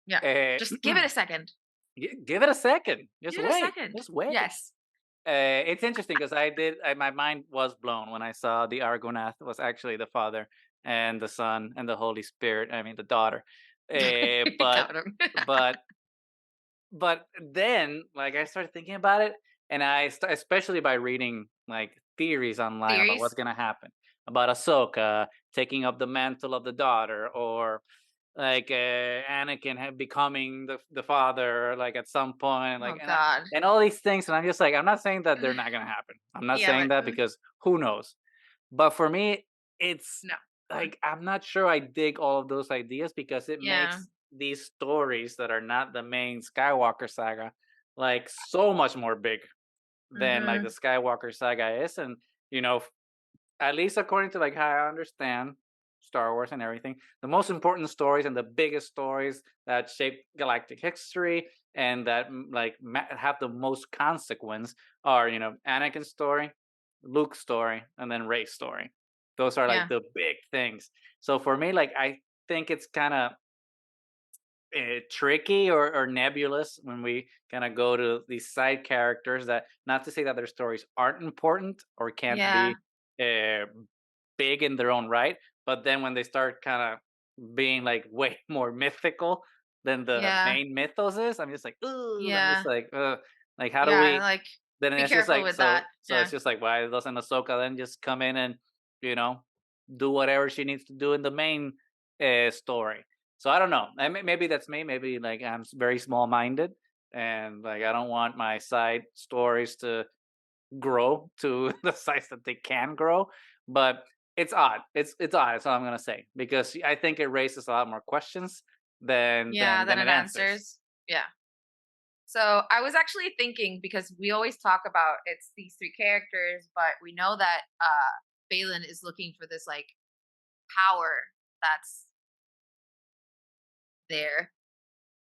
Yeah. Eh, Just give it a second. give it a second. Just Give it a wait. second. Just wait. Yes. It's interesting because my mind was blown when I saw the Argonath was actually the Father and the Son and the Holy Spirit. I mean, the daughter. Uh, but Got him. but but then, like, I started thinking about it, and especially by reading like theories online about what's Theories? gonna happen about Ahsoka taking up the mantle of the daughter, or like Anakin becoming the father, like at some point, like Oh God. and all these things, and I'm just like, I'm not saying that they're not gonna happen. I'm not Yeah, saying but that because who knows. But for me, it's no. like I'm not sure I dig all of those ideas because it Yeah. makes these stories that are not the main Skywalker saga like so much more big than like the Hmm. Skywalker saga is, and you know, at least according to like how I understand Star Wars and everything, the most important stories and the biggest stories that shape galactic history and that have the most consequence are, you know, Anakin's story, Luke's story, and then Rey's story. Those are like Yeah. the big things. So for me, like I think it's kind of tricky or nebulous when we kind of go to these side characters, that not to say that their stories aren't important or can't Yeah. be uh, big in their own right, but then when they start kind of being like way more mythical than the Yeah. main mythos is, I'm just like, ooh, I'm just Yeah. like how do Yeah. we? Like, Then be it's just careful like with that. so Yeah. it's just like, why doesn't Ahsoka then just come in and, you know, do whatever she needs to do in the main story? So I don't know. Maybe that's me. Maybe like I'm very small minded, and like I don't want my side stories to grow to the size that they can grow. But it's odd. It's odd. That's all I'm gonna say, because I think it raises a lot more questions than Yeah. Then it it answers. answers. Yeah. So I was actually thinking, because we always talk about it's these three characters, but we know that Balin is looking for this like power that's there.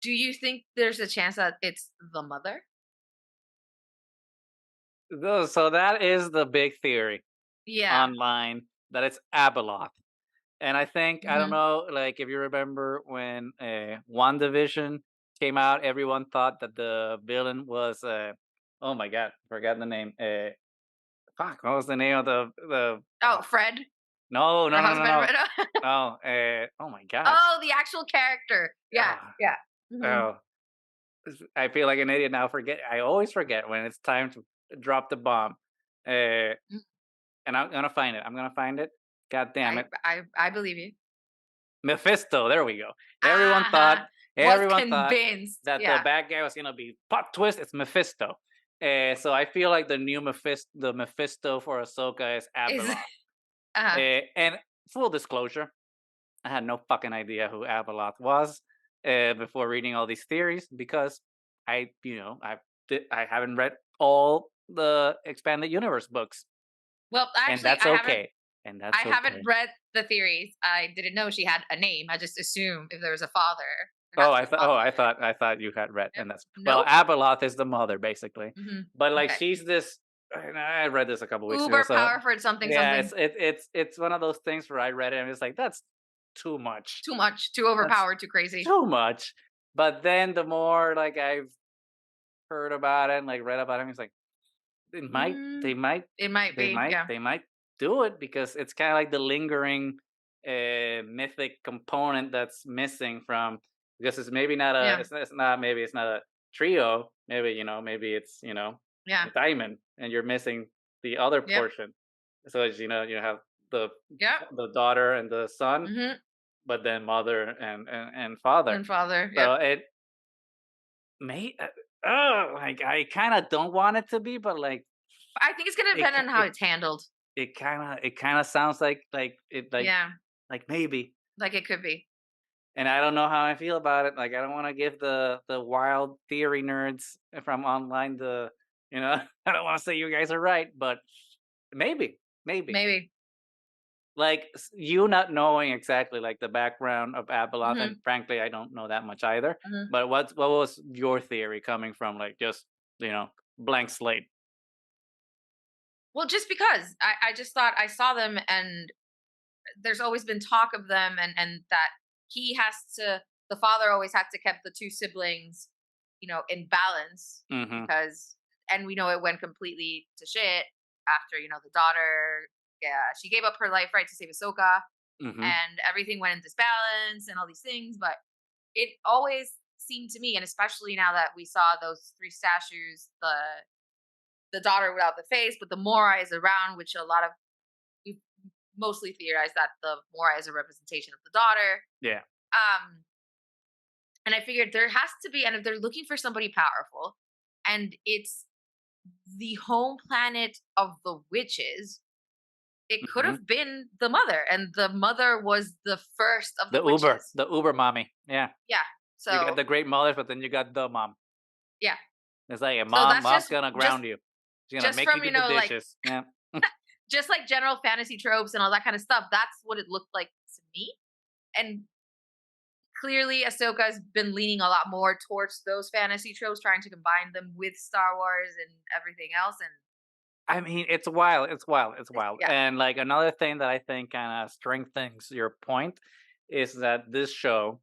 Do you think there's a chance that it's the mother? So that is the big theory Yeah. online, that it's Abeloth. And I think, I don't Hmm. know, like if you remember when WandaVision came out, everyone thought that the villain was oh my god, forgot the name. Fuck, what was the name of the Oh, Fred, no, her no, no, no, husband. no. Right. No, oh my god. Oh, the actual character. Yeah. Ah, Yeah. Hmm. oh, I feel like an idiot now. I always forget when it's time to drop the bomb. Uh, and I'm gonna find it. I'm gonna find it. God damn it. I believe you. Mephisto, there we go. Everyone thought Ah, was everyone thought convinced. that the Yeah. bad guy was gonna be plot twist. It's Mephisto. So I feel like the new Mephisto for Ahsoka is Is Abeloth. uh And full disclosure, I had no fucking idea who Abeloth was before reading all these theories, because I haven't read all the expanded universe books, well, and actually that's okay. And I that's haven't okay. read the theories. I didn't know she had a name. I just assumed if there was a father, there Oh, has to be a I thought you had read, father. and that's well, Nope. Abeloth is the mother basically, Hmm. but like Okay. she's this. I read this a couple weeks ago, Uber so powerful something yeah, something. it's one of those things where I read it and it's like, that's too much. Too much, too That's overpowered, too crazy. too much. But then the more like I've heard about it and like read about it, it's like it might Mm, they might it might they be. might Yeah. they might do it, because it's kind of like the lingering mythic component that's missing from, because it's maybe not a Yeah. it's not maybe it's not a trio, maybe, you know, maybe it's, you know, Yeah. a diamond, and you're missing the other Yep. portion. So it's, you know, you have the Yep. daughter and the son, Hmm. but then mother and father. And father. So Yep. it may oh, like I kind of don't want it to be, but like I think it's gonna it depend on how it it's handled. it kind of sounds like it Yeah. like maybe. Like it could be. And I don't know how I feel about it. Like I don't want to give the wild theory nerds from online the, you know, I don't want to say you guys are right, but maybe. Maybe. Like you not knowing exactly like the background of Abeloth, and Hmm. frankly, I don't know that much either. Hmm. But what was your theory coming from, like just, you know, blank slate? Well, just because I just thought I saw them, and there's always been talk of them, and that he has to the father always had to keep the two siblings, in balance, Mm-hmm. because and we know it went completely to shit after the daughter. Yeah, she gave up her life right to save Ahsoka, Hmm. and everything went in disbalance and all these things. But it always seemed to me, and especially now that we saw those three statues, the daughter without the face, but the Morai is around, which a lot of we mostly theorized that the Morai is a representation of the daughter. Yeah. Um, and I figured there has to be, and if they're looking for somebody powerful, and it's the home planet of the witches, it could Hmm. have been the mother, and the mother was the first of the witches. The Uber mommy. Yeah. Yeah. You got So the great mothers, but then you got the mom. yeah. It's like a So that's mom's just gonna just ground you. She's gonna just make you from do the like dishes. Yeah. just like general fantasy tropes and all that kind of stuff. That's what it looked like to me. And clearly Ahsoka's been leaning a lot more towards those fantasy tropes, trying to combine them with Star Wars and everything else. And I mean, it's wild. It's wild. It's it's, wild. yeah, And like another thing that I think kind of strengthens your point is that this show,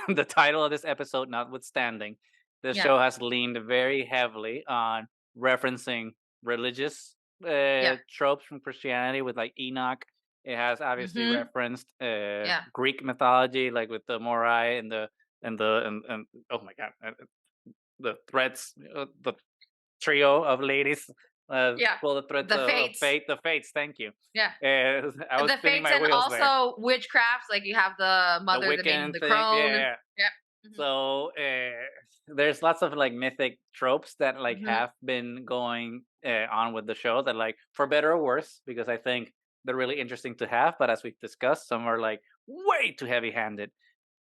the title of this episode notwithstanding, this yeah, show has leaned very heavily on referencing religious yeah, tropes from Christianity with like Enoch. It has obviously hmm, referenced yeah, Greek mythology, like with the Morai and oh my god, the threats, the trio of ladies yeah. pull the threads The of fates, fate. The fates, thank you. yeah, I was the spinning fates, my and wheels there. also witchcrafts. Like you have the The mother, the maiden, Wiccan the thing, yeah, crone. yeah. Yeah. Hmm. So there's lots of like mythic tropes that like Hmm. have been going on with the show that like for better or worse because I think they're really interesting to have. But as we've discussed, some are like way too heavy-handed.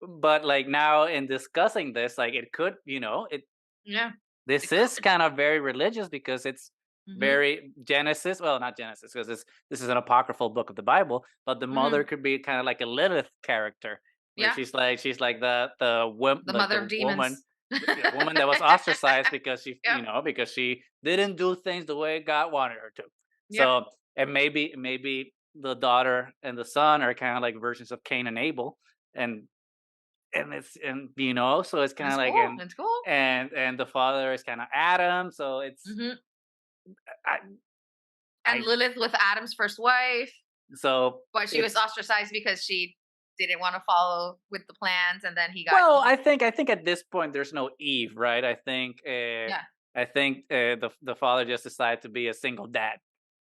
But like now in discussing this, like it could, it Yeah, this it is could. kind of very religious because it's Hmm. very Genesis. Well, not Genesis because this is an apocryphal book of the Bible, but the mother Hmm. could be kind of like a Lilith character where Yeah, she's like the mother of woman demons. the woman that was ostracized because she Yep. because she didn't do things the way God wanted her to. Yep. So and maybe the daughter and the son are kind of like versions of Cain and Abel, and so it's kind It's of like cool. It's cool. and the father is kind of Adam, so it's Hmm. I And I Lilith with Adam's first wife, so but she was it's ostracized because she didn't want to follow with the plans, and then he got well, Eve. I think at this point there's no Eve, right? Yeah. I think the father just decided to be a single dad.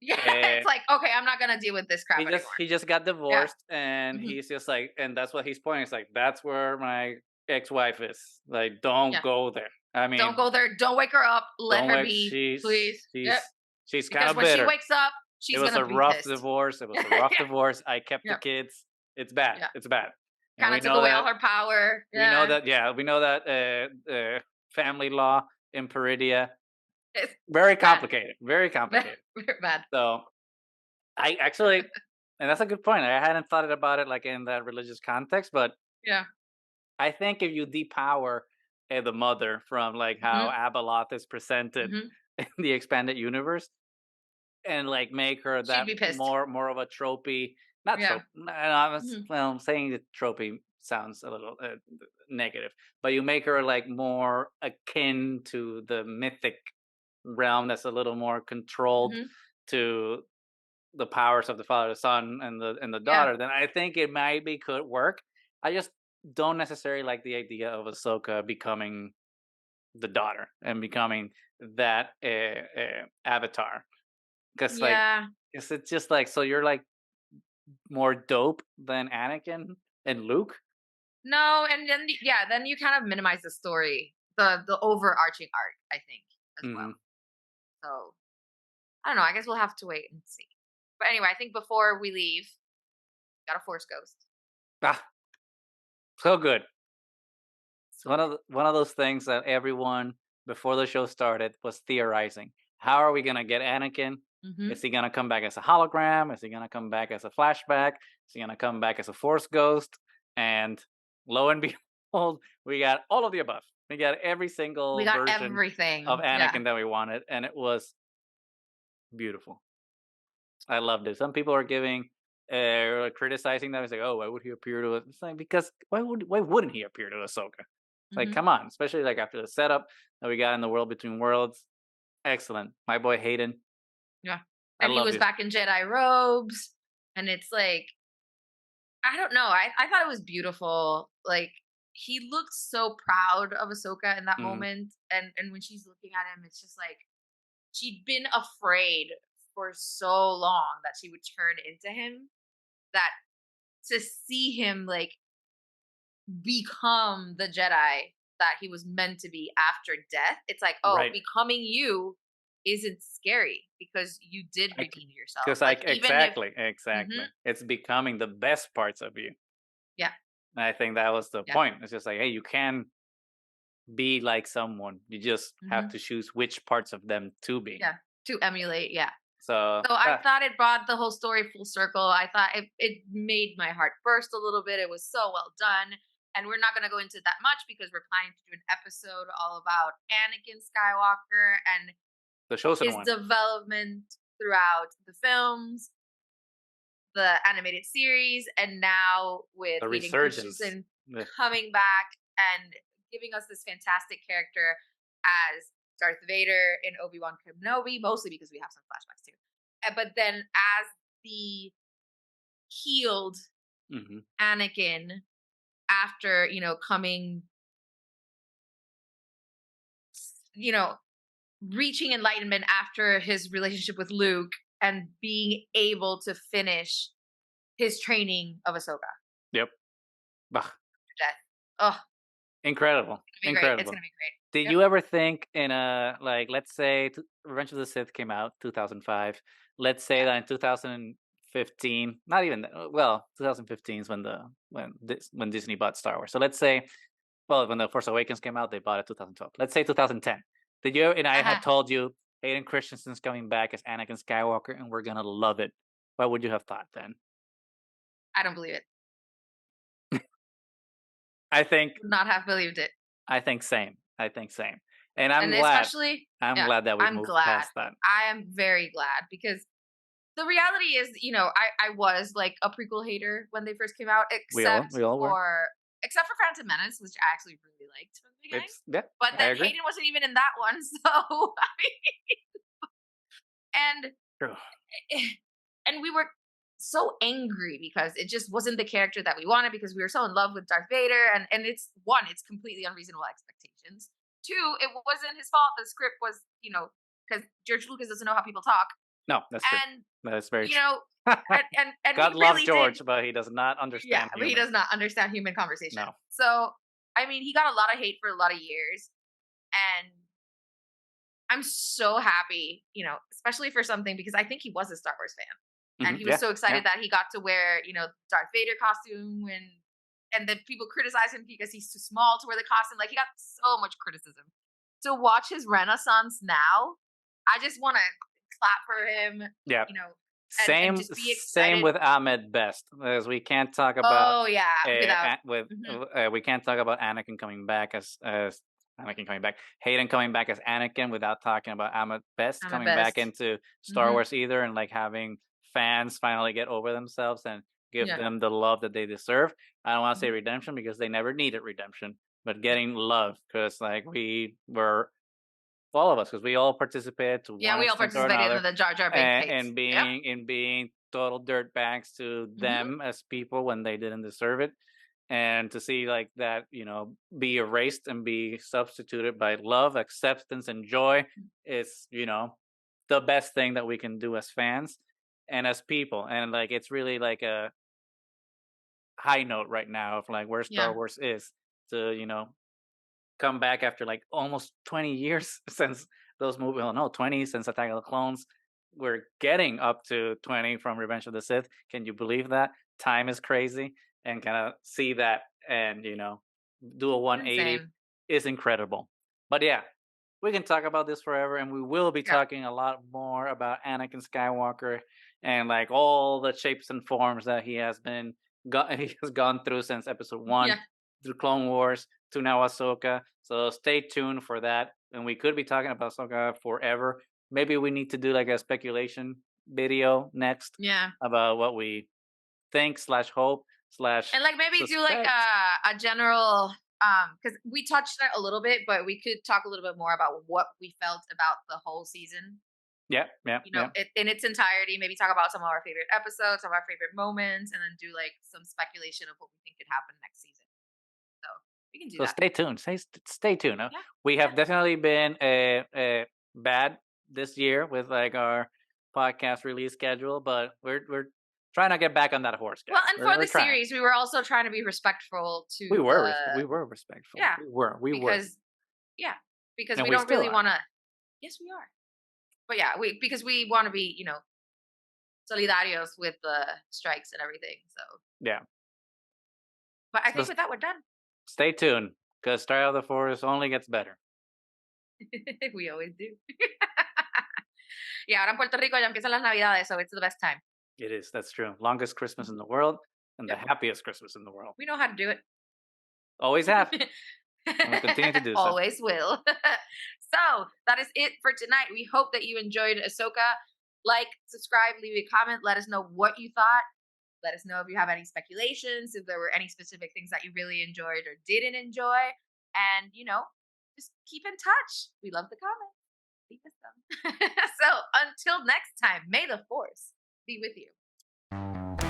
Yeah. Uh, It's like, okay, I'm not gonna deal with this crap anymore. he just got Yeah. divorced, and Hmm. he's just like, and that's what he's pointing. It's like that's where my ex-wife is. Like, don't Yeah. go there. I Don't mean, go there. Don't wake her up. Let don't her wait. be, please. Yep. She's kind Because of when she bitter. wakes up, It she's was gonna a be rough pissed. divorce. It was a rough Yeah. divorce. I kept the Yeah. kids. It's bad. Yeah. It's bad. And Kind we of took know away all that her power. Yeah. we know that family law in Peridia It's very bad. complicated. Very complicated. Bad. So I actually and that's a good point. I hadn't thought about it like in that religious context, but Yeah. I think if you depower the mother from like how Hmm. Abeloth is presented Hmm. in the expanded universe, and like make her She'd that be pissed. more of a tropey, not Yeah. trope. No, I was Hmm. well, saying the tropey sounds a little negative, but you make her like more akin to the mythic realm that's a little more controlled Hmm. to the powers of the father, the son, and the Yeah. daughter. Then I think it maybe could work. I just don't necessarily like the idea of Ahsoka becoming the daughter and becoming that avatar because like Yeah. it's just like so you're like more dope than Anakin and Luke. No, and then yeah, then you kind of minimize the story, the overarching arc, I think, as well. Hmm. So I don't know. I guess we'll have to wait and see. But anyway, I think before we leave, got a force ghost. Ah, so good. It's one of those things that everyone before the show started was theorizing. How are we gonna get Anakin? Hmm. Is he gonna come back as a hologram? Is he gonna come back as a flashback? Is he gonna come back as a force ghost? And lo and behold, we got all of the above. We got every We single got version of everything. Yeah. Anakin that we wanted, and it was beautiful. I loved it. Some people are giving criticizing that. It's like, oh, why would he appear to us? It's like because why wouldn't he appear to Ahsoka? Like, Hmm. come on, especially like after the setup that we got in the World Between Worlds. Excellent. My boy Hayden. Yeah. I And he love was you. back in Jedi robes. And it's like, I don't know. I thought it was beautiful. Like, he looked so proud of Ahsoka in that Mhm. moment. And when she's looking at him, it's just like she'd been afraid for so long that she would turn into him, that to see him like become the Jedi that he was meant to be after death, it's like, oh, Right. becoming you isn't scary because you did I redeem yourself. Because Like, even if, exactly, hmm, exactly. It's becoming the best parts of you. yeah, And I think that was the yeah, point. It's just like, hey, you can be like someone. You just have hmm, to choose which parts of them to be. yeah, to emulate, yeah. So So I thought it brought the whole story full circle. I thought it made my heart burst a little bit. It was so well done. And we're not going to go into that much because we're planning to do an episode all about Anakin Skywalker and the chosen his one, development throughout the films, the animated series, and now with the Hayden resurgence. Christensen Ugh. coming back and giving us this fantastic character as Darth Vader in Obi-Wan Kenobi, mostly because we have some flashbacks too. But then as the healed Mhm. Anakin after, coming, you know, reaching enlightenment after his relationship with Luke and being able to finish his training of Ahsoka. Yep. Bah. Death. Oh, Incredible. it's gonna be great. It's Incredible. gonna be great. Did Yep. you ever think in a like let's say Revenge of the Sith came out 2005. Let's say Yeah. that in 2015, not even well, 2015 is when Disney bought Star Wars. So let's say well, when the Force Awakens came out, they bought it 2012. Let's say 2010. Did you and I Uh-huh. had told you Hayden Christensen's coming back as Anakin Skywalker and we're gonna love it. What would you have thought then? I don't believe it. I think Would not have believed it. I think same. I think same. And And especially, I'm yeah, glad that we've I'm moved glad. past that. I am very glad because the reality is, I was like a prequel hater when they first came out, We all were. except for Phantom Menace, which I actually really liked from the beginning. It's yeah, But I then agree. Hayden wasn't even in that one, so and True. and we were so angry because it just wasn't the character that we wanted because we were so in love with Darth Vader, and it's one, it's completely unreasonable expectations. Two, it wasn't his fault. The script was, because George Lucas doesn't know how people talk, No, that's true. and That is very you true. know, and he God loves really did. George, but he does not Yeah, understand but he humor. does not understand human conversation. No. So, I mean, he got a lot of hate for a lot of years, and I'm so happy, especially for something because I think he was a Star Wars fan. And he was Yeah, so yeah. excited that he got to wear, Darth Vader costume and then people criticize him because he's too small to wear the costume. Like, he got so much criticism. To watch his renaissance now, I just want to clap for him, Yeah. and Same just be same excited. with Ahmed Best, as we can't talk about Oh yeah, without. Mhm. we can't talk about Anakin coming back as Anakin coming back, Hayden coming back as Anakin without talking about Ahmed Best I'm a coming back best. into Star Hmm. Wars either, and like having fans finally get over themselves and give Yeah. them the love that they deserve. I don't want to say Mhm. redemption because they never needed redemption, but getting love because like we were all of us because we all participated to Yeah, one we all extent or participated another in the Jar Jar Bink hates. and Yep. being total dirtbags to Hmm. them as people when they didn't deserve it, and to see like that be erased and be substituted by love, acceptance, and joy is the best thing that we can do as fans and as people. And like it's really like a high note right now of like where Star Yeah. Wars is to come back after like almost 20 years since those movies. Well, no, 20 since Attack of the Clones. We're getting up to 20 from Revenge of the Sith. Can you believe that? Time is crazy, and kind of see that and do a It's 180 insane. is incredible. But yeah, we can talk about this forever, and we will be Yeah. talking a lot more about Anakin Skywalker and like all the shapes and forms that he has he has gone through since Episode One Yeah. through Clone Wars to now Ahsoka. So stay tuned for that. And we could be talking about Ahsoka forever. Maybe we need to do like a speculation video next Yeah. about what we think slash hope slash And like maybe do like suspect. a general Because we touched on it a little bit, but we could talk a little bit more about what we felt about the whole season. Yeah, yeah, You know, yeah. in its entirety. Maybe talk about some of our favorite episodes, some of our favorite moments, and then do like some speculation of what we think could happen next season. So we can do So that. stay tuned. Stay tuned. Yeah. We Yeah. have definitely been bad this year with like our podcast release schedule, but we're trying to get back on that horse, Well, guys. and for We're the trying. series, we were also trying to be respectful to the We were respectful. yeah, We were, because yeah, because and we we don't still really are. want to. Yes, we are. But yeah, we because we want to be, solidarios with the strikes and everything. So, Yeah. but I So think with that we're done. stay tuned because Trial of the Forest only gets better. We always do. Yeah, ahora en Puerto Rico ya empiezan las Navidades, so it's the best time. It is. That's true. Longest Christmas in the world and the Yep. happiest Christmas in the world. We know how to do it. Always have. And we continue to do so. Always will. So that is it for tonight. We hope that you enjoyed Ahsoka. Like, subscribe, leave a comment. Let us know what you thought. Let us know if you have any speculations, if there were any specific things that you really enjoyed or didn't enjoy. And, just keep in touch. We love the comments. Leave us them. So until next time, may the force be with you.